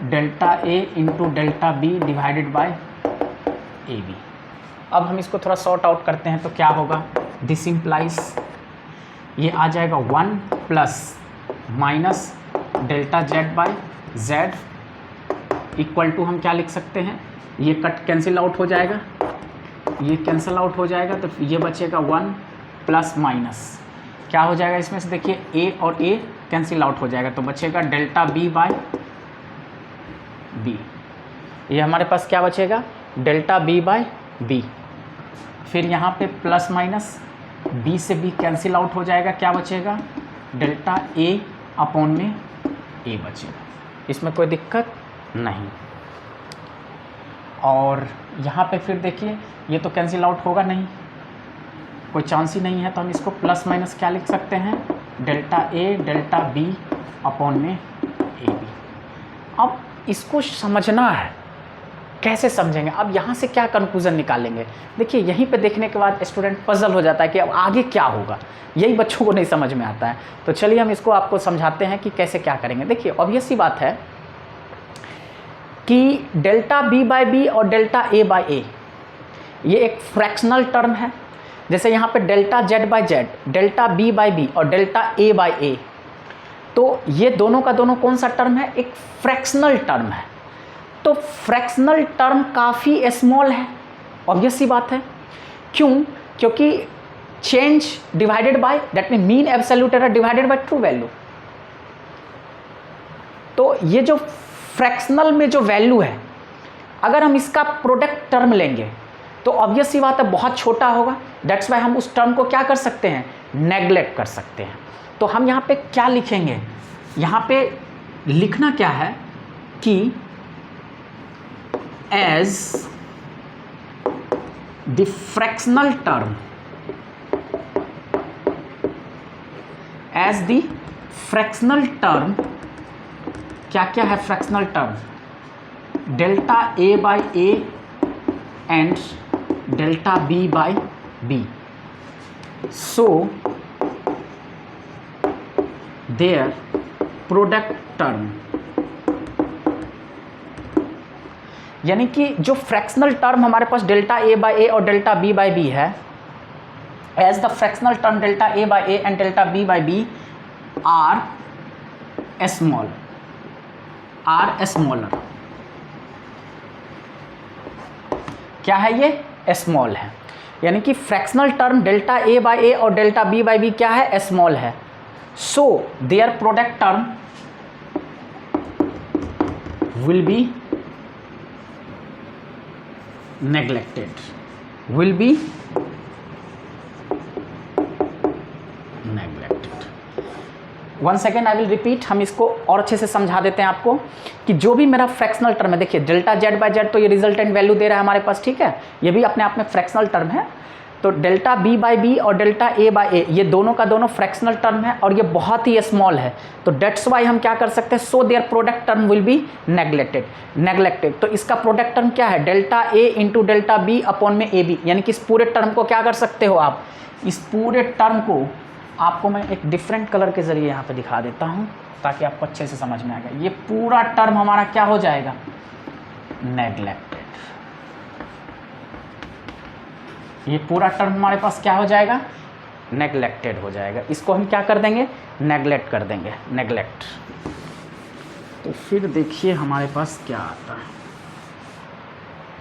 delta A into delta B divided by AB। अब हम इसको थोड़ा सॉर्ट आउट करते हैं तो क्या होगा, दिस इम्प्लाइज ये आ जाएगा 1 plus minus delta Z by Z equal to हम क्या लिख सकते हैं, ये कट कैंसिल आउट हो जाएगा, ये कैंसिल आउट हो जाएगा, तो ये बचेगा 1 प्लस माइनस क्या हो जाएगा इसमें से, देखिए A और A कैंसिल आउट हो जाएगा, तो बचेगा डेल्टा B बाय B। ये हमारे पास क्या बचेगा, डेल्टा B बाय B। फिर यहाँ पे प्लस माइनस B से B कैंसिल आउट हो जाएगा, क्या बचेगा, डेल्टा A अपॉन में A बचेगा। इसमें कोई दिक्कत नहीं। और यहाँ पे फिर देखिए ये तो कैंसिल आउट होगा नहीं, कोई चांस ही नहीं है, तो हम इसको प्लस माइनस क्या लिख सकते हैं, delta A delta B upon में AB। अब इसको समझना है, कैसे समझेंगे, अब यहाँ से क्या कंक्लूज़न निकालेंगे। देखिए यहीं पे देखने के बाद स्टूडेंट पजल हो जाता है कि अब आगे क्या होगा, यही बच्चों को नहीं समझ में आता है। तो चलिए हम इसको आपको समझाते हैं कि कैसे क्या करेंगे। देखिए ऑब्वियस सी बात है कि डेल्टा B बाई B और डेल्टा A बाई A ये एक फ्रैक्शनल टर्म है। जैसे यहाँ पे delta Z by Z, delta B by B और डेल्टा A बाई A, तो ये दोनों का दोनों कौन सा टर्म है, एक फ्रैक्शनल टर्म है। तो फ्रैक्शनल टर्म काफ़ी स्मॉल है ऑब्वियस सी बात है। क्यों? क्योंकि change divided by, that mean mean absolute error divided by true value. तो ये जो फ्रैक्शनल में जो वैल्यू है, अगर हम इसका प्रोडक्ट टर्म लेंगे तो ऑब्वियस सी बात है बहुत छोटा होगा। दैट्स वाई हम उस टर्म को क्या कर सकते हैं, नेग्लेक्ट कर सकते हैं। तो हम यहाँ पे क्या लिखेंगे, यहाँ पे लिखना क्या है कि as the fractional term, as the fractional term, क्या क्या है fractional term, delta A by A and delta B by B, so their product term, यानी कि जो फ्रैक्शनल टर्म हमारे पास डेल्टा ए बाई ए और डेल्टा बी बाई बी है, as the fractional term delta A by A and delta B by B are small, are smaller. क्या है ये, small है। यानी कि fractional term delta A by A और delta B by B क्या है, स्मॉल है। So their product term will be neglected, will be neglected. Once again I will repeat, हम इसको और अच्छे से समझा देते हैं आपको कि जो भी मेरा फ्रैक्शनल टर्म है, देखिए डेल्टा जेड बाई जेड तो ये रिजल्टेंट वैल्यू दे रहा है हमारे पास, ठीक है, ये भी अपने आप में फ्रैक्शनल टर्म है। तो डेल्टा बी बाई बी और डेल्टा ए बाई ए ये दोनों का दोनों फ्रैक्शनल टर्म है और ये बहुत ही स्मॉल है। तो डेट्स वाई हम क्या कर सकते हैं, सो their product term will B neglected. तो इसका प्रोडक्ट टर्म क्या है, delta A into delta B upon में ए बी। यानी कि इस पूरे टर्म को क्या कर सकते हो आप, इस पूरे टर्म को आपको मैं एक डिफरेंट कलर के जरिए यहाँ पे दिखा देता हूँ ताकि आपको अच्छे से समझ में आएगा। ये पूरा टर्म हमारा क्या हो जाएगा, नेग्लेक्टेड। ये पूरा टर्म हमारे पास क्या हो जाएगा, नेग्लेक्टेड हो जाएगा। इसको हम क्या कर देंगे, नेग्लेक्ट कर देंगे, नेग्लेक्ट। तो फिर देखिए हमारे पास क्या आता है।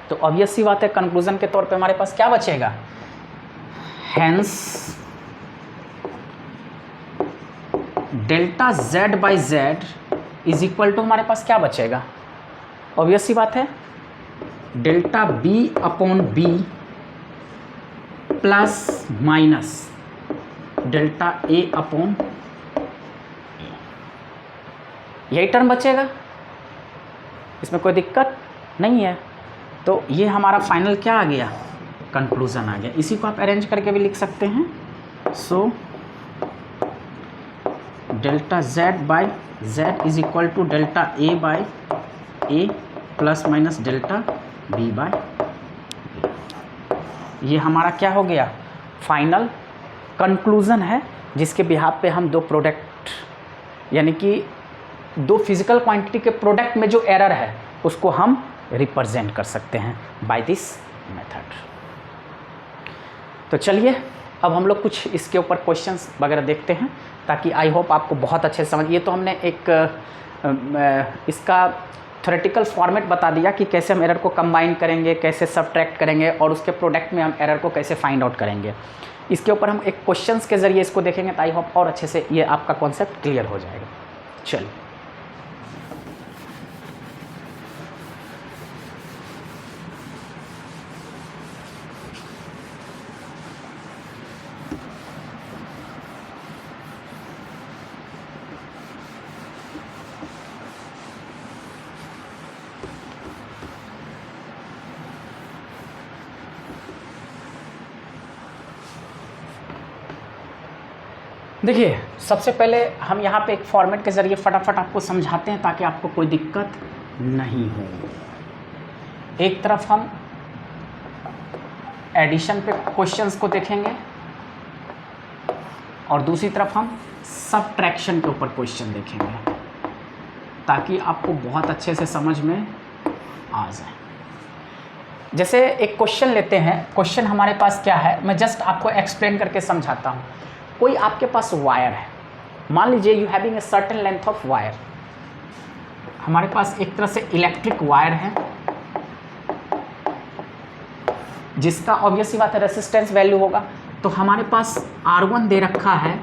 तो ऑब्वियस सी बात है, कंक्लूजन के तौर पे हमारे पास क्या बचेगा, hence delta Z by Z is equal to, हमारे पास क्या बचेगा, ऑब्वियस सी बात है, delta B upon B plus minus delta A upon, यही टर्म बचेगा, इसमें कोई दिक्कत नहीं है। तो ये हमारा फाइनल क्या आ गया, कंक्लूजन आ गया। इसी को आप अरेंज करके भी लिख सकते हैं। So delta Z by Z is equal to delta A by A plus minus delta B by, ये हमारा क्या हो गया, फाइनल कंक्लूजन है, जिसके बिहाफ पे हम दो प्रोडक्ट, यानी कि दो फिजिकल क्वांटिटी के प्रोडक्ट में जो एरर है उसको हम रिप्रेजेंट कर सकते हैं बाय दिस मेथड। तो चलिए अब हम लोग कुछ इसके ऊपर क्वेश्चंस वगैरह देखते हैं ताकि आई होप आपको बहुत अच्छे से समझ। ये तो हमने एक इसका थ्योरेटिकल फॉर्मेट बता दिया कि कैसे हम एरर को कंबाइन करेंगे, कैसे सबट्रैक्ट करेंगे और उसके प्रोडक्ट में हम एरर को कैसे फाइंड आउट करेंगे। इसके ऊपर हम एक क्वेश्चंस के ज़रिए इसको देखेंगे तो आई होप और अच्छे से ये आपका कॉन्सेप्ट क्लियर हो जाएगा। चलिए देखिए, सबसे पहले हम यहाँ पे एक फॉर्मेट के ज़रिए फटाफट आपको समझाते हैं ताकि आपको कोई दिक्कत नहीं हो। एक तरफ हम एडिशन पे क्वेश्चंस को देखेंगे और दूसरी तरफ हम सबट्रैक्शन के ऊपर क्वेश्चन देखेंगे ताकि आपको बहुत अच्छे से समझ में आ जाए। जैसे एक क्वेश्चन लेते हैं, क्वेश्चन हमारे पास क्या है, मैं जस्ट आपको एक्सप्लेन करके समझाता हूँ। कोई आपके पास वायर है, मान लीजिए you having a certain length of wire, हमारे पास एक तरह से इलेक्ट्रिक वायर है जिसका ऑब्वियस सी बात है रेसिस्टेंस वैल्यू होगा। तो हमारे पास R1 दे रखा है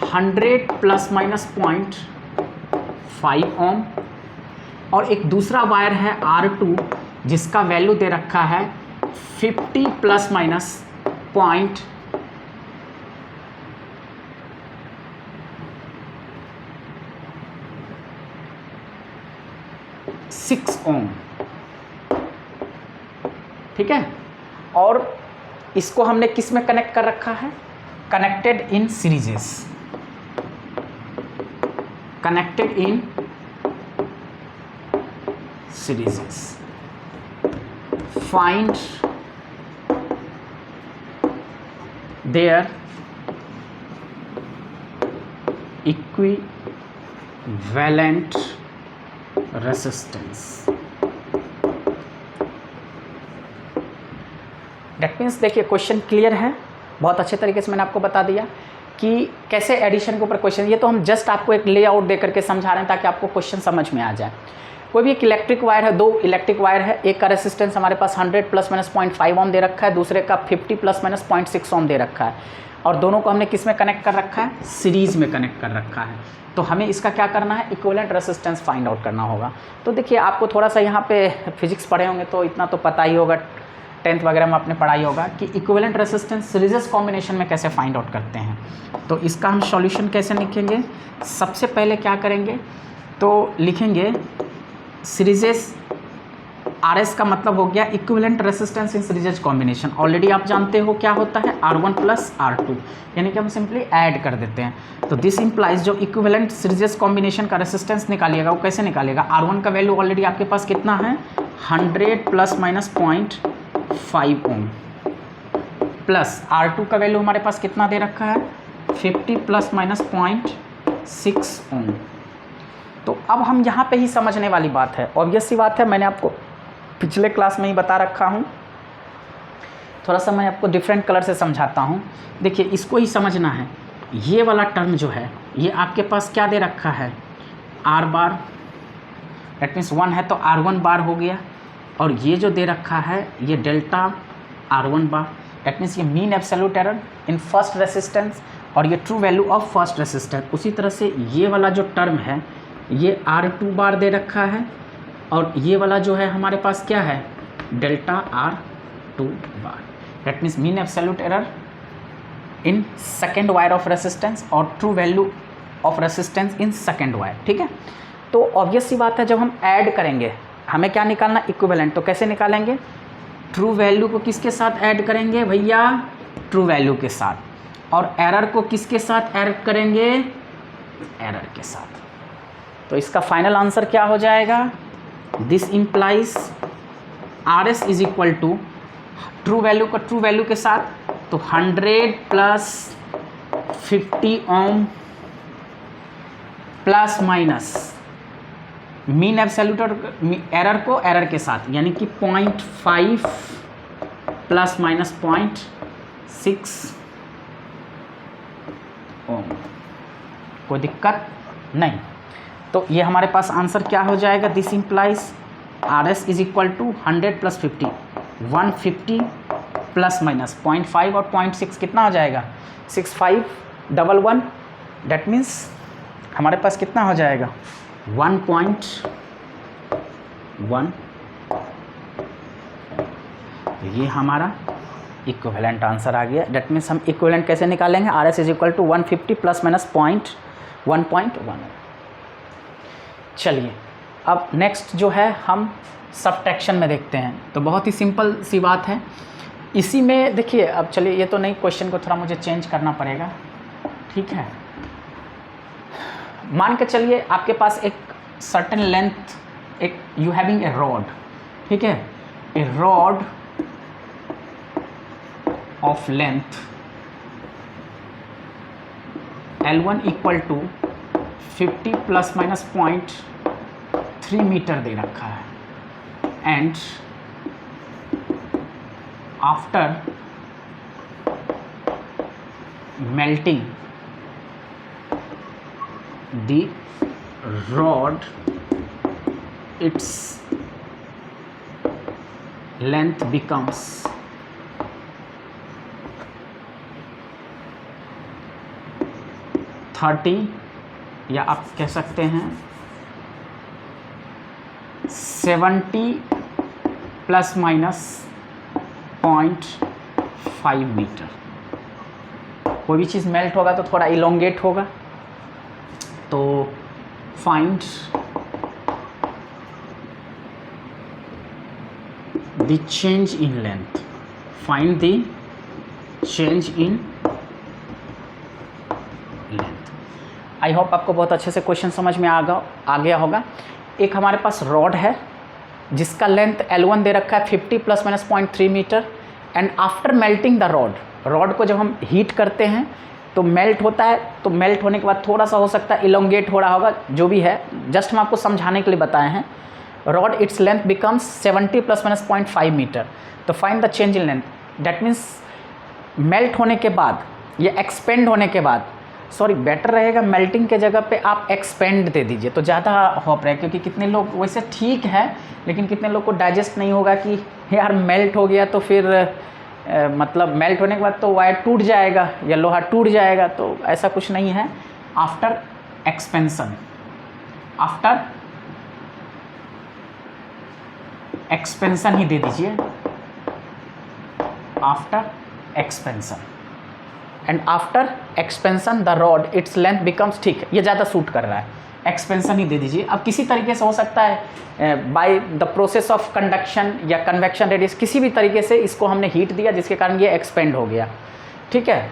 100 प्लस माइनस 0.5 ओम, और एक दूसरा वायर है R2 जिसका वैल्यू दे रखा है 50 प्लस माइनस 0.6 ओम। ठीक है, और इसको हमने किस में कनेक्ट कर रखा है? Connected in series, connected in series. Find their equivalent resistance. That means देखिए क्वेश्चन क्लियर है, बहुत अच्छे तरीके से मैंने आपको बता दिया कि कैसे एडिशन के ऊपर क्वेश्चन, ये तो हम जस्ट आपको एक लेआउट दे करके समझा रहे हैं ताकि आपको क्वेश्चन समझ में आ जाए। कोई भी एक इलेक्ट्रिक वायर है, दो इलेक्ट्रिक वायर है, एक का रेसिस्टेंस हमारे पास 100 प्लस माइनस 0.5 ओम दे रखा है, दूसरे का 50 प्लस माइनस 0.6 ओम दे रखा है, और दोनों को हमने किस में कनेक्ट कर रखा है? सीरीज में कनेक्ट कर रखा है। तो हमें इसका क्या करना है? इक्विवेलेंट रेसिस्टेंस फाइंड आउट करना होगा। तो देखिए आपको थोड़ा सा यहाँ पे फिजिक्स पढ़े होंगे तो इतना तो पता ही होगा, 10th वगैरह में आपने पढ़ाई होगा कि इक्विवेलेंट रेसिस्टेंस सीरीजेस कॉम्बिनेशन में कैसे फाइंड आउट करते हैं। तो इसका हम सॉल्यूशन कैसे लिखेंगे? सबसे पहले क्या करेंगे, तो लिखेंगे सीरीजेस, RS का मतलब हो गया इक्विवेलेंट रेसिस्टेंस इन सीरीजेस कॉम्बिनेशन। ऑलरेडी आप जानते हो क्या होता है? R1 प्लस R2, यानी कि हम सिंपली ऐड कर देते हैं। तो दिस इंप्लाइज जो इक्विवेलेंट सीरीजेस कॉम्बिनेशन का रेसिस्टेंस निकालिएगा वो कैसे निकालेगा? R1 का वैल्यू ऑलरेडी आपके पास कितना है? 100 प्लस माइनस 0.5 ओम, प्लस R2 का वैल्यू हमारे पास कितना दे रखा है? 50 प्लस माइनस 0.6 ओम। तो अब हम यहाँ पे ही समझने वाली बात है, ऑब्वियस सी बात है, मैंने आपको पिछले क्लास में ही बता रखा हूँ, थोड़ा सा मैं आपको डिफरेंट कलर से समझाता हूँ। देखिए इसको ही समझना है, ये वाला टर्म जो है ये आपके पास क्या दे रखा है? R बार, दैट मीन्स 1 है तो R1 बार हो गया, और ये जो दे रखा है ये delta R1 bar, that means ये mean absolute error in first resistance, और ये true value of first resistance. उसी तरह से ये वाला जो टर्म है ये R2 बार दे रखा है, और ये वाला जो है हमारे पास क्या है? Delta R2 bar, that means mean absolute error in second wire of resistance और true value of resistance in second wire. ठीक है, तो ऑब्वियस सी बात है जब हम ऐड करेंगे हमें क्या निकालना? इक्विवेलेंट। तो कैसे निकालेंगे? ट्रू वैल्यू को किसके साथ ऐड करेंगे भैया? ट्रू वैल्यू के साथ। और एरर को किसके साथ ऐड करेंगे? एरर के साथ। तो इसका फाइनल आंसर क्या हो जाएगा? This implies RS is equal to true value को ट्रू वैल्यू के साथ, तो 100 plus 50 ohm plus minus mean absolute और एरर को एरर के साथ, यानी कि 0.5 प्लस माइनस 0.6 ओम। कोई दिक्कत नहीं। तो ये हमारे पास आंसर क्या हो जाएगा? This implies RS is equal to 100 plus 50, 150 plus minus 0.5 और 0.6 कितना हो जाएगा? 6511, डेट मीन्स हमारे पास कितना हो जाएगा? 1.1। तो ये हमारा इक्विवेलेंट आंसर आ गया। डेट मीन्स हम इक्विवेलेंट कैसे निकालेंगे? RS is equal to 150 plus minus 1.1। चलिए अब नेक्स्ट जो है हम सब्ट्रैक्शन में देखते हैं। तो बहुत ही सिंपल सी बात है इसी में। देखिए अब चलिए, ये तो नहीं, क्वेश्चन को थोड़ा मुझे चेंज करना पड़ेगा। ठीक है, मान के चलिए आपके पास एक सर्टेन लेंथ, एक यू हैविंग ए रॉड, ठीक है, a rod of length L1 equal to 50 plus minus 0.3 metre दे रखा है, and after melting the rod, its length becomes 30 या आप कह सकते हैं 70 प्लस माइनस 0.5 मीटर। कोई भी चीज़ मेल्ट होगा तो थोड़ा इलोंगेट होगा, तो find the change in length, find the change in length. I hope आपको बहुत अच्छे से क्वेश्चन समझ में आ गया होगा। एक हमारे पास रॉड है जिसका लेंथ L1 दे रखा है 50 plus minus 0.3 metre, and after melting the rod को जब हम हीट करते हैं तो मेल्ट होता है, तो मेल्ट होने के बाद थोड़ा सा हो सकता है इलोंगेट हो रहा होगा, जो भी है जस्ट हम आपको समझाने के लिए बताए हैं। Rod its length becomes 70 plus minus 0.5 metre, तो find the change in length. That means melt होने के बाद या एक्सपेंड होने के बाद, सॉरी बेटर रहेगा मेल्टिंग के जगह पे आप एक्सपेंड दे दीजिए तो ज़्यादा होप रहे, क्योंकि कितने लोग वैसे ठीक है लेकिन कितने लोग को डाइजेस्ट नहीं होगा कि यार मेल्ट हो गया तो फिर मतलब मेल्ट होने के बाद तो वायर टूट जाएगा या लोहा टूट जाएगा, तो ऐसा कुछ नहीं है। आफ्टर एक्सपेंशन, आफ्टर एक्सपेंशन ही दे दीजिए, after expansion, and after expansion the rod its length becomes, ठीक है ये ज़्यादा सूट कर रहा है, एक्सपेंशन ही दे दीजिए। अब किसी तरीके से हो सकता है by the process of conduction या कन्वेक्शन रेडियस, किसी भी तरीके से इसको हमने हीट दिया जिसके कारण ये एक्सपेंड हो गया, ठीक है।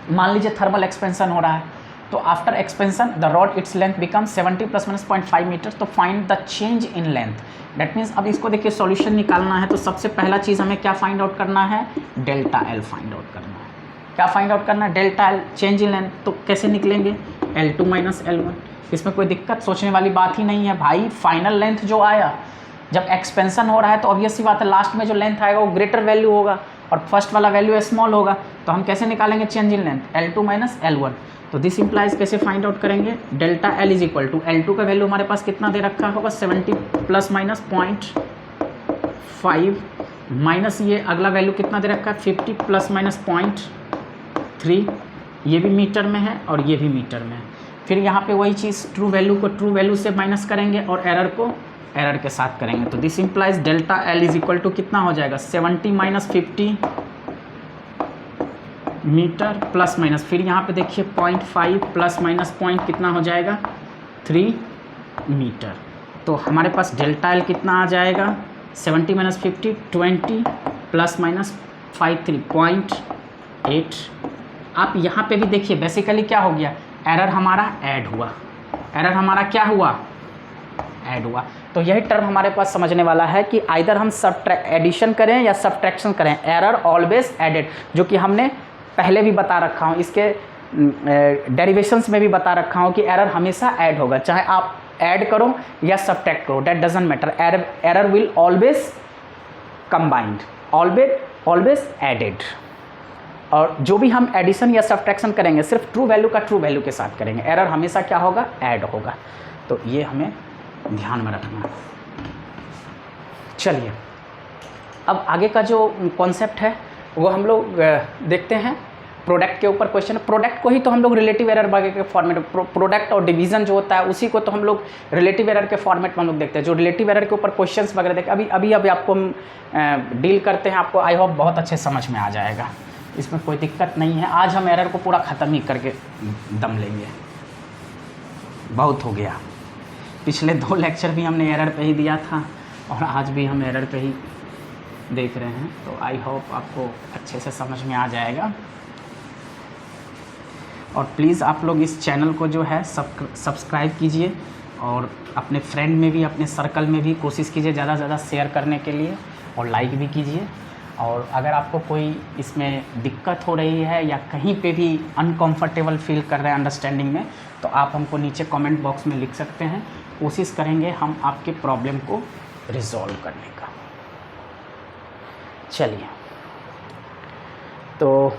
मान लीजिए थर्मल एक्सपेंशन हो रहा है, तो after expansion the rod its length become 70 plus minus 0.5 metre, तो find the change in length. That means अब इसको देखिए सॉल्यूशन निकालना है, तो सबसे पहला चीज़ हमें क्या फाइंड आउट करना है, डेल्टा एल फाइंड आउट करना है। क्या फाइंड आउट करना है, delta L change in length. तो कैसे निकलेंगे, L2 माइनस L1, इसमें कोई दिक्कत सोचने वाली बात ही नहीं है भाई। फाइनल लेंथ जो आया जब एक्सपेंशन हो रहा है तो ऑब्वियस सी बात है लास्ट में जो लेंथ आएगा वो ग्रेटर वैल्यू होगा और फर्स्ट वाला वैल्यू स्मॉल होगा, तो हम कैसे निकालेंगे change in length, L2 minus L1। तो दिस इंप्लाइज कैसे फाइंड आउट करेंगे, delta L is equal to L2 का वैल्यू हमारे पास कितना दे रखा होगा 70 प्लस माइनस 0.5 माइनस ये अगला वैल्यू कितना दे रखा है 50 प्लस माइनस 0.3, ये भी मीटर में है और ये भी मीटर में है। फिर यहाँ पे वही चीज़ ट्रू वैल्यू को ट्रू वैल्यू से माइनस करेंगे और एरर को एरर के साथ करेंगे, तो this implies delta L is equal to कितना हो जाएगा 70 माइनस 50 मीटर प्लस माइनस, फिर यहाँ पे देखिए 0.5 प्लस माइनस पॉइंट कितना हो जाएगा 3 मीटर। तो हमारे पास डेल्टा एल कितना आ जाएगा 70 माइनस 50 20 प्लस माइनस 5 3.8। आप यहाँ पे भी देखिए बेसिकली क्या हो गया, एरर हमारा ऐड हुआ, एरर हमारा क्या हुआ ऐड हुआ। तो यही टर्म हमारे पास समझने वाला है कि आइदर हम एडिशन करें या सब्ट्रैक्शन करें, एरर ऑलवेज एडेड, जो कि हमने पहले भी बता रखा हूँ, इसके डेरिवेशंस में भी बता रखा हूँ कि एरर हमेशा ऐड होगा, चाहे आप ऐड करो या सब्ट्रैक्ट करो, that doesn't matter, error will always combined, always added. और जो भी हम एडिशन या सब्ट्रैक्शन करेंगे सिर्फ ट्रू वैल्यू का ट्रू वैल्यू के साथ करेंगे, एरर हमेशा क्या होगा ऐड होगा, तो ये हमें ध्यान में रखना है। चलिए अब आगे का जो कॉन्सेप्ट है वो हम लोग देखते हैं, प्रोडक्ट के ऊपर क्वेश्चन है। प्रोडक्ट को ही तो हम लोग रिलेटिव एरर वगैरह के फॉर्मेट, प्रोडक्ट और डिवीजन जो होता है उसी को तो हम लोग रिलेटिव एरर के फॉर्मेट में हम लोग देखते हैं। जो रिलेटिव एरर के ऊपर क्वेश्चंस वगैरह देखते अभी आपको हम डील करते हैं, आपको आई होप बहुत अच्छे समझ में आ जाएगा, इसमें कोई दिक्कत नहीं है। आज हम एरर को पूरा ख़त्म ही करके दम लेंगे, बहुत हो गया। पिछले 2 लेक्चर भी हमने एरर पे ही दिया था और आज भी हम एरर पे ही देख रहे हैं, तो आई होप आपको अच्छे से समझ में आ जाएगा। और प्लीज़ आप लोग इस चैनल को जो है सब्सक्राइब कीजिए और अपने फ्रेंड में भी, अपने सर्कल में भी कोशिश कीजिए ज़्यादा से ज़्यादा शेयर करने के लिए, और लाइक भी कीजिए। और अगर आपको कोई इसमें दिक्कत हो रही है या कहीं पे भी अनकंफर्टेबल फील कर रहे हैं अंडरस्टैंडिंग में, तो आप हमको नीचे कमेंट बॉक्स में लिख सकते हैं, कोशिश करेंगे हम आपके प्रॉब्लम को रिजॉल्व करने का। चलिए तो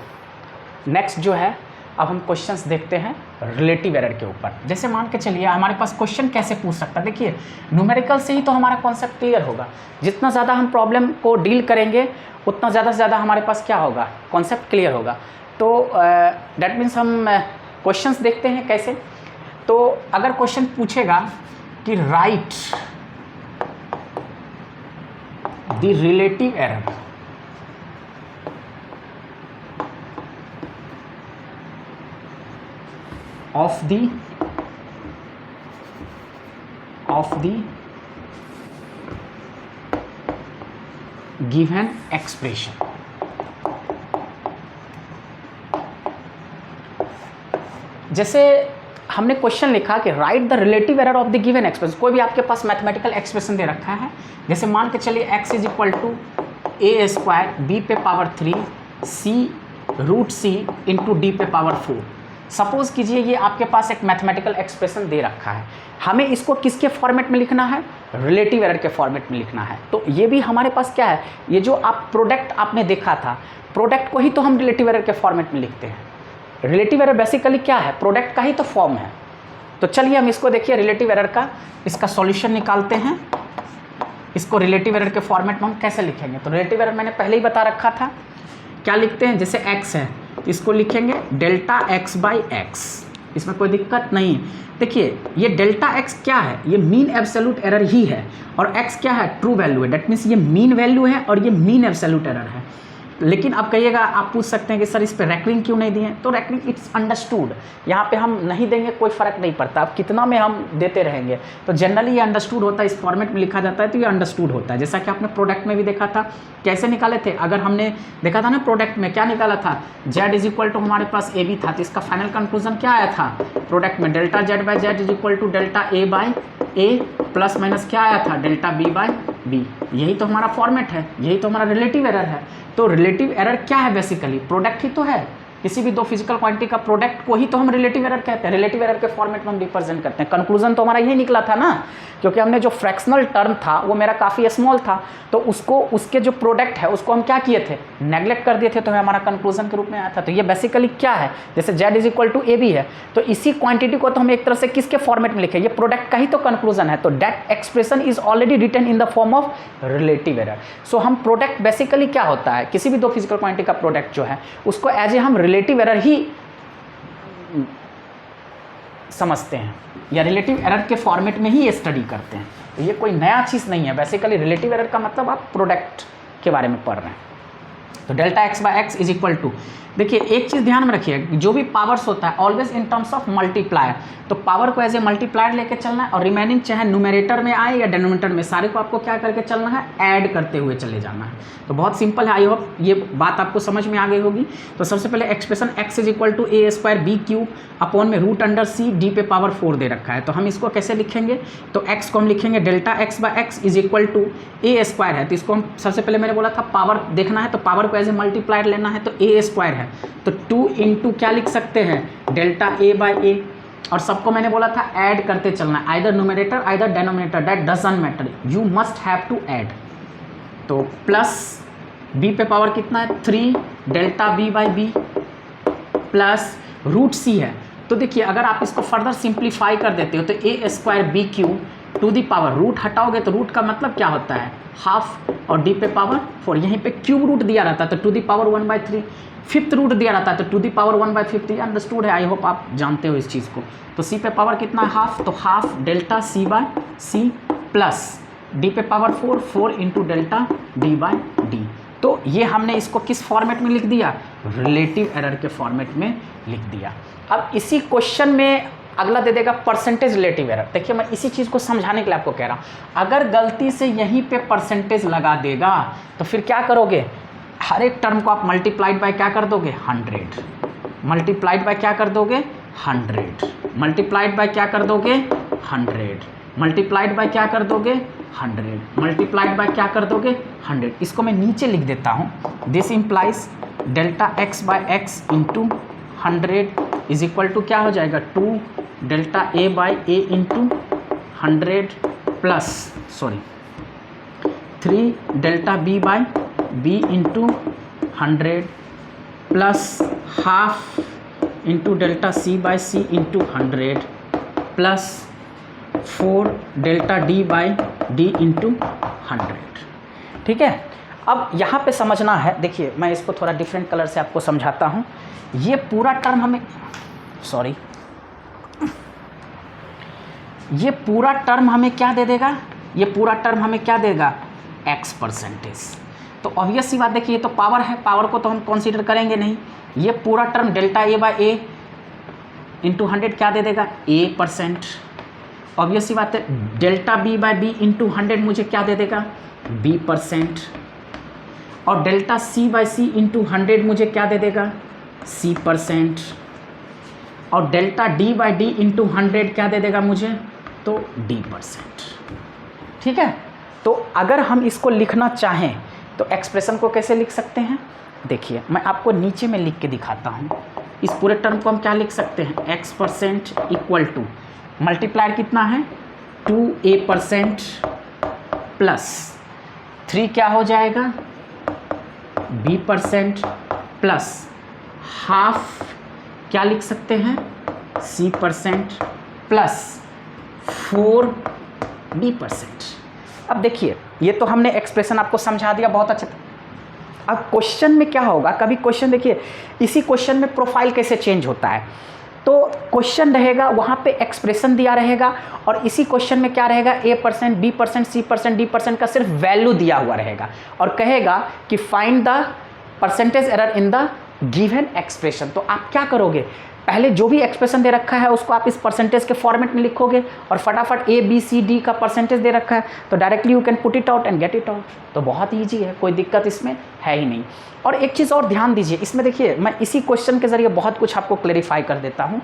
नेक्स्ट जो है, अब हम क्वेश्चंस देखते हैं रिलेटिव एरर के ऊपर। जैसे मान के चलिए हमारे पास क्वेश्चन कैसे पूछ सकता है, देखिए न्यूमेरिकल से ही तो हमारा कॉन्सेप्ट क्लियर होगा। जितना ज़्यादा हम प्रॉब्लम को डील करेंगे उतना ज़्यादा से ज़्यादा हमारे पास क्या होगा, कॉन्सेप्ट क्लियर होगा। तो डैट मीन्स हम क्वेश्चंस देखते हैं कैसे। तो अगर क्वेश्चन पूछेगा कि right the relative error of the given expression। जैसे हमने क्वेश्चन लिखा कि right the relative error of the given expression. कोई भी आपके पास मैथमेटिकल एक्सप्रेशन दे रखा है, जैसे मान के चलिए x is equal to A square B पे power 3 C root C into D पे पावर 4। सपोज कीजिए ये आपके पास एक मैथमेटिकल एक्सप्रेशन दे रखा है, हमें इसको किसके फॉर्मेट में लिखना है, रिलेटिव एरर के फॉर्मेट में लिखना है। तो ये भी हमारे पास क्या है, ये जो आप प्रोडक्ट आपने देखा था, प्रोडक्ट को ही तो हम रिलेटिव एरर के फॉर्मेट में लिखते हैं। रिलेटिव एरर बेसिकली क्या है, प्रोडक्ट का ही तो फॉर्म है। तो चलिए हम इसको देखिए रिलेटिव एरर का इसका सॉल्यूशन निकालते हैं। इसको रिलेटिव एरर के फॉर्मेट में हम कैसे लिखेंगे, तो रिलेटिव एरर मैंने पहले ही बता रखा था, क्या लिखते हैं, जैसे x है तो इसको लिखेंगे डेल्टा x बाई एक्स, इसमें कोई दिक्कत नहीं है। देखिए ये डेल्टा x क्या है, ये मीन एब्सोल्यूट एरर ही है, और x क्या है, ट्रू वैल्यू है। दैट मीन्स ये मीन वैल्यू है और ये मीन एब्सोल्यूट एरर है। लेकिन अब कहिएगा, आप पूछ सकते हैं कि सर इस पर रैकरिंग क्यों नहीं दिए, तो रैकरिंग इट्स अंडरस्टूड, यहाँ पे हम नहीं देंगे कोई फ़र्क नहीं पड़ता, अब कितना में हम देते रहेंगे। तो जनरली ये अंडरस्टूड होता है, इस फॉर्मेट में लिखा जाता है तो ये अंडरस्टूड होता है। जैसा कि आपने प्रोडक्ट में भी देखा था, कैसे निकाले थे, अगर हमने देखा था ना प्रोडक्ट में क्या निकाला था, z इज इक्वल टू हमारे पास ए बी था, तो इसका फाइनल कंक्लूजन क्या आया था प्रोडक्ट में, delta z by Z is equal to delta A by A plus minus क्या आया था, डेल्टा b बाई बी। यही तो हमारा फॉर्मेट है, यही तो हमारा रिलेटिव एरर है। तो रिलेटिव एरर क्या है, बेसिकली प्रोडक्ट ही तो है, किसी भी दो फिजिकल क्वांटिटी का प्रोडक्ट को ही तो हम रिलेटिव एरर कहते हैं। रिलेटिव एरर के फॉर्मेट में हम रिप्रेजेंट करते हैं। कंक्लूजन तो हमारा यही निकला था ना, क्योंकि हमने जो फ्रैक्शनल टर्म था वो मेरा काफ़ी स्मॉल था, तो उसको उसके जो प्रोडक्ट है उसको हम क्या किए थे, नेग्लेक्ट कर दिए थे, तो हमारा कंक्लूजन के रूप में आया था। तो ये बेसिकली क्या है, जैसे z is equal to A B है, तो इसी क्वांटिटी को तो हम एक तरह से किसके फॉर्मेट में लिखे, ये प्रोडक्ट का ही तो कंक्लूजन है। तो that expression is already written in the form of relative error. So हम प्रोडक्ट बेसिकली क्या होता है, किसी भी दो फिजिकल क्वांटिटी का प्रोडक्ट जो है उसको एज ए हम रिलेटिव एरर ही समझते हैं, या रिलेटिव एरर के फॉर्मेट में ही ये स्टडी करते हैं। तो ये कोई नया चीज़ नहीं है, बेसिकली रिलेटिव एरर का मतलब आप प्रोडक्ट के बारे में पढ़ रहे हैं। तो delta x by x is equal to, देखिए एक चीज़ ध्यान में रखिए, जो भी पावर्स होता है always in terms of multiplier, तो पावर को एज ए मल्टीप्लायर लेके चलना है, और रिमेनिंग चाहे न्यूमरेटर में आए या डिनोमिनेटर में, सारे को आपको क्या करके चलना है, ऐड करते हुए चले जाना है। तो बहुत सिंपल है, आई होप ये बात आपको समझ में आ गई होगी। तो सबसे पहले expression x is equal to A square B cube upon में रूट अंडर सी डी पे पावर 4 दे रखा है। तो हम इसको कैसे लिखेंगे, तो x को हम लिखेंगे delta x by x is equal to A square है, तो इसको हम सबसे पहले मैंने बोला था पावर देखना है, तो पावर को एज ए मल्टीप्लायर लेना है, तो ए स्क्वायर है, तो 2 इंटू क्या लिख सकते हैं, डेल्टा ए बाई ए, और सबको मैंने बोला था ऐड करते चलना है, either numerator either denominator, that doesn't matter, you must have to add. तो प्लस b पे पावर कितना है 3 delta b by b plus root c है। तो देखिए अगर आप इसको फर्दर सिंप्लीफाई कर देते हो तो A square B cube to the power, root हटाओगे तो रूट का मतलब क्या होता है हाफ, और d पे पावर 4, यहीं पे क्यूब रूट दिया रहता है तो to the power 1/3, fifth root दिया रहता है तो टू दी पावर 1/5। अंडरस्टूड है, आई होप आप जानते हो इस चीज़ को। तो c पे पावर कितना है हाफ, तो half delta c by C plus d पे power 4 into delta d by D. तो ये हमने इसको किस फॉर्मेट में लिख दिया, रिलेटिव एरर के फॉर्मेट में लिख दिया। अब इसी क्वेश्चन में अगला दे देगा परसेंटेज रिलेटिव एरर। देखिए मैं इसी चीज़ को समझाने के लिए आपको कह रहा हूँ, अगर गलती से यहीं पे परसेंटेज लगा देगा तो फिर क्या करोगे, हर एक टर्म को आप मल्टीप्लाइड बाय क्या कर दोगे 100, मल्टीप्लाइड बाय क्या कर दोगे 100, मल्टीप्लाइड बाय क्या कर दोगे 100, मल्टीप्लाइड बाय क्या कर दोगे 100, मल्टीप्लाइड बाय क्या कर दोगे 100। इसको मैं नीचे लिख देता हूँ, this implies delta x by x into 100 is equal to क्या हो जाएगा 2 delta a by a into 100 plus 3 delta b by b into 100 plus half into delta c by c into 100 plus 4 delta d by d into 100। ठीक है, अब यहाँ पे समझना है, देखिए मैं इसको थोड़ा डिफरेंट कलर से आपको समझाता हूँ। ये पूरा टर्म हमें सॉरी, ये पूरा टर्म हमें क्या दे देगा, ये पूरा टर्म हमें क्या देगा, x परसेंटेज। तो ऑब्वियस सी बात, देखिए ये तो पावर है, पावर को तो हम कंसीडर करेंगे नहीं। ये पूरा term delta A by a into 100 क्या दे देगा, a%। ऑब्वियस सी बात है, delta B by b into 100 मुझे क्या दे देगा, b%। और delta c by c into 100 मुझे क्या दे देगा, c%। और delta d by d into 100 क्या दे देगा मुझे, तो d%। ठीक है। तो अगर हम इसको लिखना चाहें तो एक्सप्रेशन को कैसे लिख सकते हैं, देखिए मैं आपको नीचे में लिख के दिखाता हूँ। इस पूरे टर्म को हम क्या लिख सकते हैं, x% इक्वल टू मल्टीप्लायर कितना है 2a% प्लस 3 क्या हो जाएगा b% प्लस हाफ क्या लिख सकते हैं c% प्लस 4b%। अब देखिए ये तो हमने एक्सप्रेशन आपको समझा दिया बहुत अच्छे। अब क्वेश्चन में क्या होगा, कभी क्वेश्चन देखिए, इसी क्वेश्चन में प्रोफाइल कैसे चेंज होता है। तो क्वेश्चन रहेगा, वहाँ पे एक्सप्रेशन दिया रहेगा और इसी क्वेश्चन में क्या रहेगा, a%, b%, c%, d% का सिर्फ वैल्यू दिया हुआ रहेगा और कहेगा कि find the percentage error in the given expression. तो आप क्या करोगे, पहले जो भी एक्सप्रेशन दे रखा है उसको आप इस परसेंटेज के फॉर्मेट में लिखोगे और फटाफट a b c d का परसेंटेज दे रखा है तो directly you can put it out and get it out. तो बहुत ईजी है, कोई दिक्कत इसमें है ही नहीं। और एक चीज़ और ध्यान दीजिए, इसमें देखिए मैं इसी क्वेश्चन के जरिए बहुत कुछ आपको क्लेरिफाई कर देता हूँ।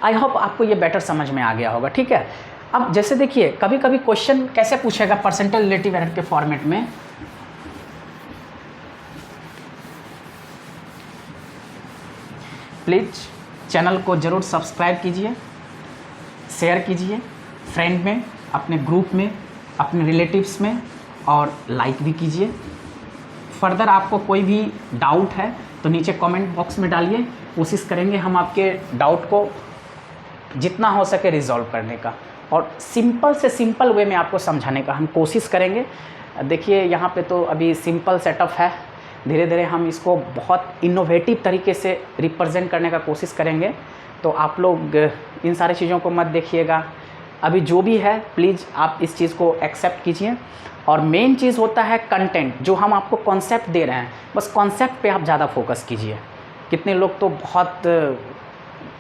आई होप आपको ये बेटर समझ में आ गया होगा। ठीक है। अब जैसे देखिए कभी कभी क्वेश्चन कैसे पूछेगा परसेंटेज रिलेटिव एरर के फॉर्मेट में, प्लीज़ चैनल को ज़रूर सब्सक्राइब कीजिए, शेयर कीजिए फ्रेंड में, अपने ग्रुप में, अपने रिलेटिव्स में और लाइक भी कीजिए। फर्दर आपको कोई भी डाउट है तो नीचे कमेंट बॉक्स में डालिए, कोशिश करेंगे हम आपके डाउट को जितना हो सके रिजॉल्व करने का और सिंपल से सिंपल वे में आपको समझाने का हम कोशिश करेंगे। देखिए यहाँ पे तो अभी सिंपल सेटअप है, धीरे धीरे हम इसको बहुत इनोवेटिव तरीके से रिप्रेजेंट करने का कोशिश करेंगे। तो आप लोग इन सारी चीज़ों को मत देखिएगा, अभी जो भी है प्लीज़ आप इस चीज़ को एक्सेप्ट कीजिए। और मेन चीज़ होता है कंटेंट, जो हम आपको कॉन्सेप्ट दे रहे हैं बस कॉन्सेप्ट पे आप ज़्यादा फोकस कीजिए। कितने लोग तो बहुत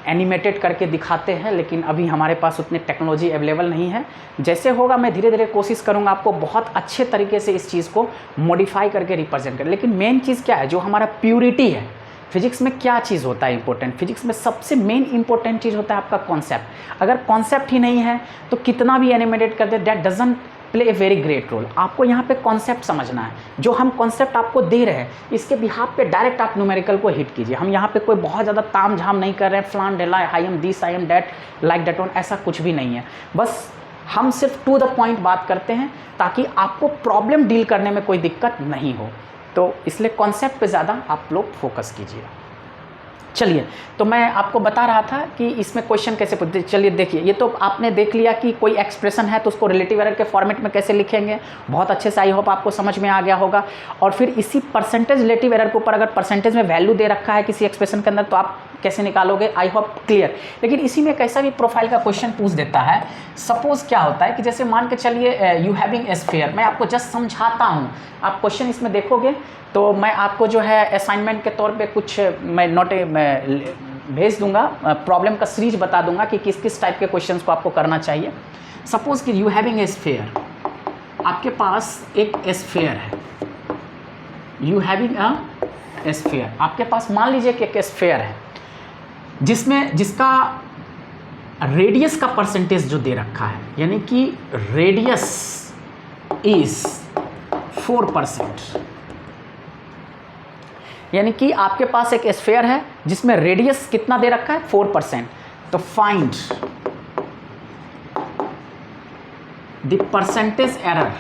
एनिमेटेड करके दिखाते हैं लेकिन अभी हमारे पास उतनी टेक्नोलॉजी अवेलेबल नहीं है। जैसे होगा मैं धीरे धीरे कोशिश करूंगा आपको बहुत अच्छे तरीके से इस चीज़ को मॉडिफाई करके रिप्रेजेंट करें। लेकिन मेन चीज़ क्या है, जो हमारा प्योरिटी है, फिजिक्स में क्या चीज़ होता है इंपॉर्टेंट, फिजिक्स में सबसे मेन इंपॉर्टेंट चीज़ होता है आपका कॉन्सेप्ट। अगर कॉन्सेप्ट ही नहीं है तो कितना भी एनिमेटेड कर दे that doesn't play a very great role. आपको यहाँ पे कॉन्सेप्ट समझना है, जो हम कॉन्सेप्ट आपको दे रहे हैं इसके बिहाफ पे डायरेक्ट आप न्यूमेरिकल को हिट कीजिए। हम यहाँ पे कोई बहुत ज़्यादा ताम झाम नहीं कर रहे हैं, फ्लान डेला I am this I am that like that one, ऐसा कुछ भी नहीं है। बस हम सिर्फ टू द पॉइंट बात करते हैं ताकि आपको प्रॉब्लम डील करने में कोई दिक्कत नहीं हो। तो इसलिए कॉन्सेप्ट पे ज़्यादा आप लोग फोकस कीजिए। चलिए, तो मैं आपको बता रहा था कि इसमें क्वेश्चन कैसे पूछते। चलिए देखिए, ये तो आपने देख लिया कि कोई एक्सप्रेशन है तो उसको रिलेटिव एरर के फॉर्मेट में कैसे लिखेंगे, बहुत अच्छे से आई होप आपको समझ में आ गया होगा। और फिर इसी परसेंटेज रिलेटिव एरर के ऊपर अगर परसेंटेज में वैल्यू दे रखा है किसी एक्सप्रेशन के अंदर तो आप कैसे निकालोगे, आई होप क्लियर। लेकिन इसी में कैसा भी प्रोफाइल का क्वेश्चन पूछ देता है। सपोज क्या होता है कि जैसे मान के चलिए यू हैविंग ए स्फीयर, मैं आपको जस्ट समझाता हूँ, आप क्वेश्चन इसमें देखोगे तो मैं आपको जो है असाइनमेंट के तौर पे कुछ मैं नोट भेज दूंगा, प्रॉब्लम का सीरीज बता दूंगा कि किस किस टाइप के क्वेश्चंस को आपको करना चाहिए। सपोज कि यू हैविंग ए स्फीयर, आपके पास एक स्फीयर है, यू हैविंग अ स्फीयर, आपके पास मान लीजिए कि एक स्फीयर है जिसका रेडियस का परसेंटेज जो दे रखा है, यानी कि रेडियस इज 4%, यानी कि आपके पास एक स्फीयर है जिसमें रेडियस कितना दे रखा है 4%। तो find the percentage error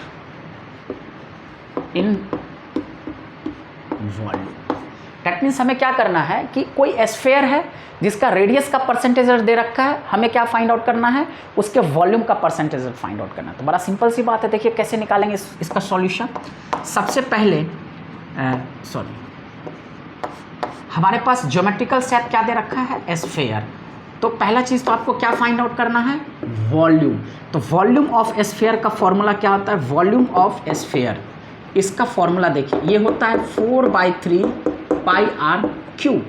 in volume. That means हमें क्या करना है कि कोई स्फीयर है जिसका रेडियस का परसेंटेज एरर दे रखा है, हमें क्या फाइंड आउट करना है, उसके वॉल्यूम का परसेंटेज एरर फाइंड आउट करना है। तो बड़ा सिंपल सी बात है, देखिए कैसे निकालेंगे इसका सॉल्यूशन। सबसे पहले हमारे पास ज्योमेट्रिकल सेट क्या दे रखा है, स्फीयर। तो पहला चीज़ तो आपको क्या फाइंड आउट करना है, वॉल्यूम। तो वॉल्यूम ऑफ स्फीयर का फॉर्मूला क्या होता है, वॉल्यूम ऑफ स्फीयर, इसका फॉर्मूला देखिए ये होता है 4/3 πr³।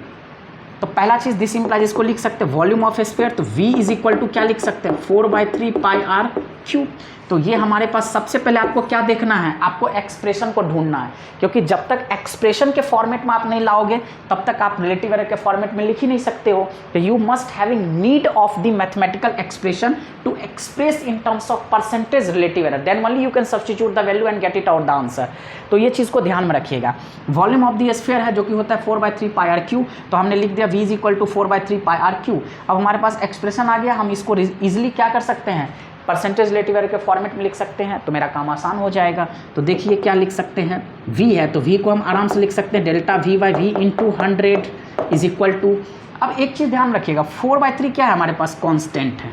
तो पहला चीज़ दिस इम्प्लाइज, इसको लिख सकते हैं वॉल्यूम ऑफ स्फीयर, तो V इज इक्वल टू क्या लिख सकते हैं 4/3 πr³। तो ये हमारे पास सबसे पहले आपको क्या देखना है, आपको एक्सप्रेशन को ढूंढना है, क्योंकि जब तक एक्सप्रेशन के फॉर्मेट में आप नहीं लाओगे तब तक आप रिलेटिव एरर के फॉर्मेट में लिख ही नहीं सकते हो। तो you must having need of the mathematical expression to express in terms of percentage relative error, then only you can substitute the value and get it out the answer. तो ये चीज़ को ध्यान में रखिएगा। वॉल्यूम ऑफ द स्फीयर है जो कि होता है 4/3 πr³, तो हमने लिख दिया V is equal to 4/3 πr³। अब हमारे पास एक्सप्रेशन आ गया, हम इसको इजिली क्या कर सकते हैं, परसेंटेज रिलेटिव एरर के फॉर्मेट में लिख सकते हैं, तो मेरा काम आसान हो जाएगा। तो देखिए क्या लिख सकते हैं, V है तो V को हम आराम से लिख सकते हैं delta V/V into 100 is equal to, अब एक चीज़ ध्यान रखिएगा 4/3 क्या है हमारे पास, कांस्टेंट है।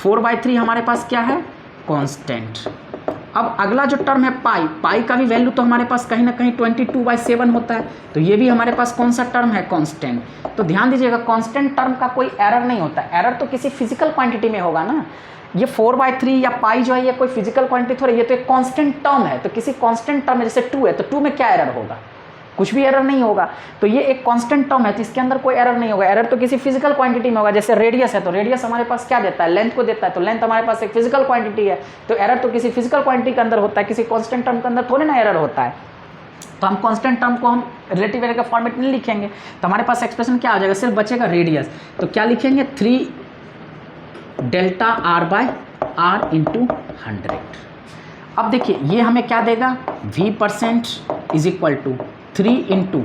4/3 हमारे पास क्या है, कांस्टेंट। अब अगला जो टर्म है पाई का भी वैल्यू तो हमारे पास कहीं ना कहीं 22/7 होता है, तो ये भी हमारे पास कौन सा टर्म है, कांस्टेंट। तो ध्यान दीजिएगा कांस्टेंट टर्म का कोई एरर नहीं होता, एरर तो किसी फिजिकल क्वांटिटी में होगा ना। ये 4/3 या पाई जो है ये कोई फिजिकल क्वांटिटी थोड़ी, ये तो एक कांस्टेंट टर्म है। तो किसी कांस्टेंट टर्म में जैसे 2 है तो 2 में क्या एरर होगा, कुछ भी एरर नहीं होगा। तो ये एक कांस्टेंट टर्म है तो इसके अंदर कोई एरर नहीं होगा। एरर तो किसी फिजिकल क्वांटिटी में होगा, जैसे रेडियस है तो रेडियस हमारे पास क्या देता है, लेंथ को देता है, तो लेंथ हमारे पास एक फिजिकल क्वांटिटी है। तो एरर तो किसी फिजिकल क्वांटिटी के अंदर होता है, किसी कांस्टेंट टर्म के अंदर थोड़े ना एरर होता है। तो हम कांस्टेंट टर्म को हम रिलेटिव एरर के फॉर्मेट में लिखेंगे, तो हमारे पास एक्सप्रेशन क्या आ जाएगा, सिर्फ बचेगा रेडियस। तो क्या लिखेंगे 3 डेल्टा R/r इंटू 100। अब देखिए ये हमें क्या देगा, V% is equal to 3 into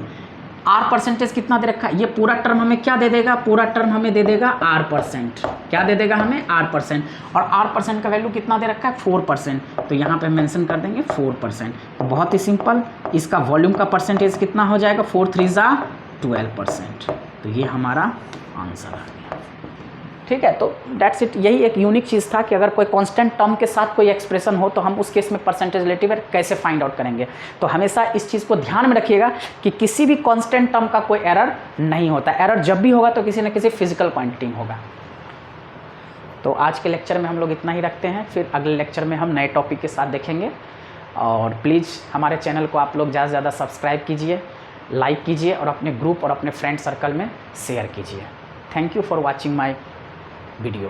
R percentage कितना दे रखा है, ये पूरा टर्म हमें क्या दे देगा, पूरा टर्म हमें दे देगा R%। क्या दे देगा हमें, R%। और R% का वैल्यू कितना दे रखा है 4%, तो यहाँ पे मेंशन कर देंगे 4%। तो बहुत ही सिंपल, इसका वॉल्यूम का परसेंटेज कितना हो जाएगा, 4 3 12%। तो ये हमारा आंसर आ गया। ठीक है, तो डेट्स इट। यही एक यूनिक चीज़ था कि अगर कोई कांस्टेंट टर्म के साथ कोई एक्सप्रेशन हो तो हम उस केस में परसेंटेज रिलेटिव एरर कैसे फाइंड आउट करेंगे। तो हमेशा इस चीज़ को ध्यान में रखिएगा कि किसी भी कांस्टेंट टर्म का कोई एरर नहीं होता। एरर जब भी होगा तो किसी न किसी फिजिकल क्वांटिटी में होगा। तो आज के लेक्चर में हम लोग इतना ही रखते हैं, फिर अगले लेक्चर में हम नए टॉपिक के साथ देखेंगे। और प्लीज़ हमारे चैनल को आप लोग ज़्यादा से ज़्यादा सब्सक्राइब कीजिए, लाइक कीजिए और अपने ग्रुप और अपने फ्रेंड सर्कल में शेयर कीजिए। Thank you for watching my video।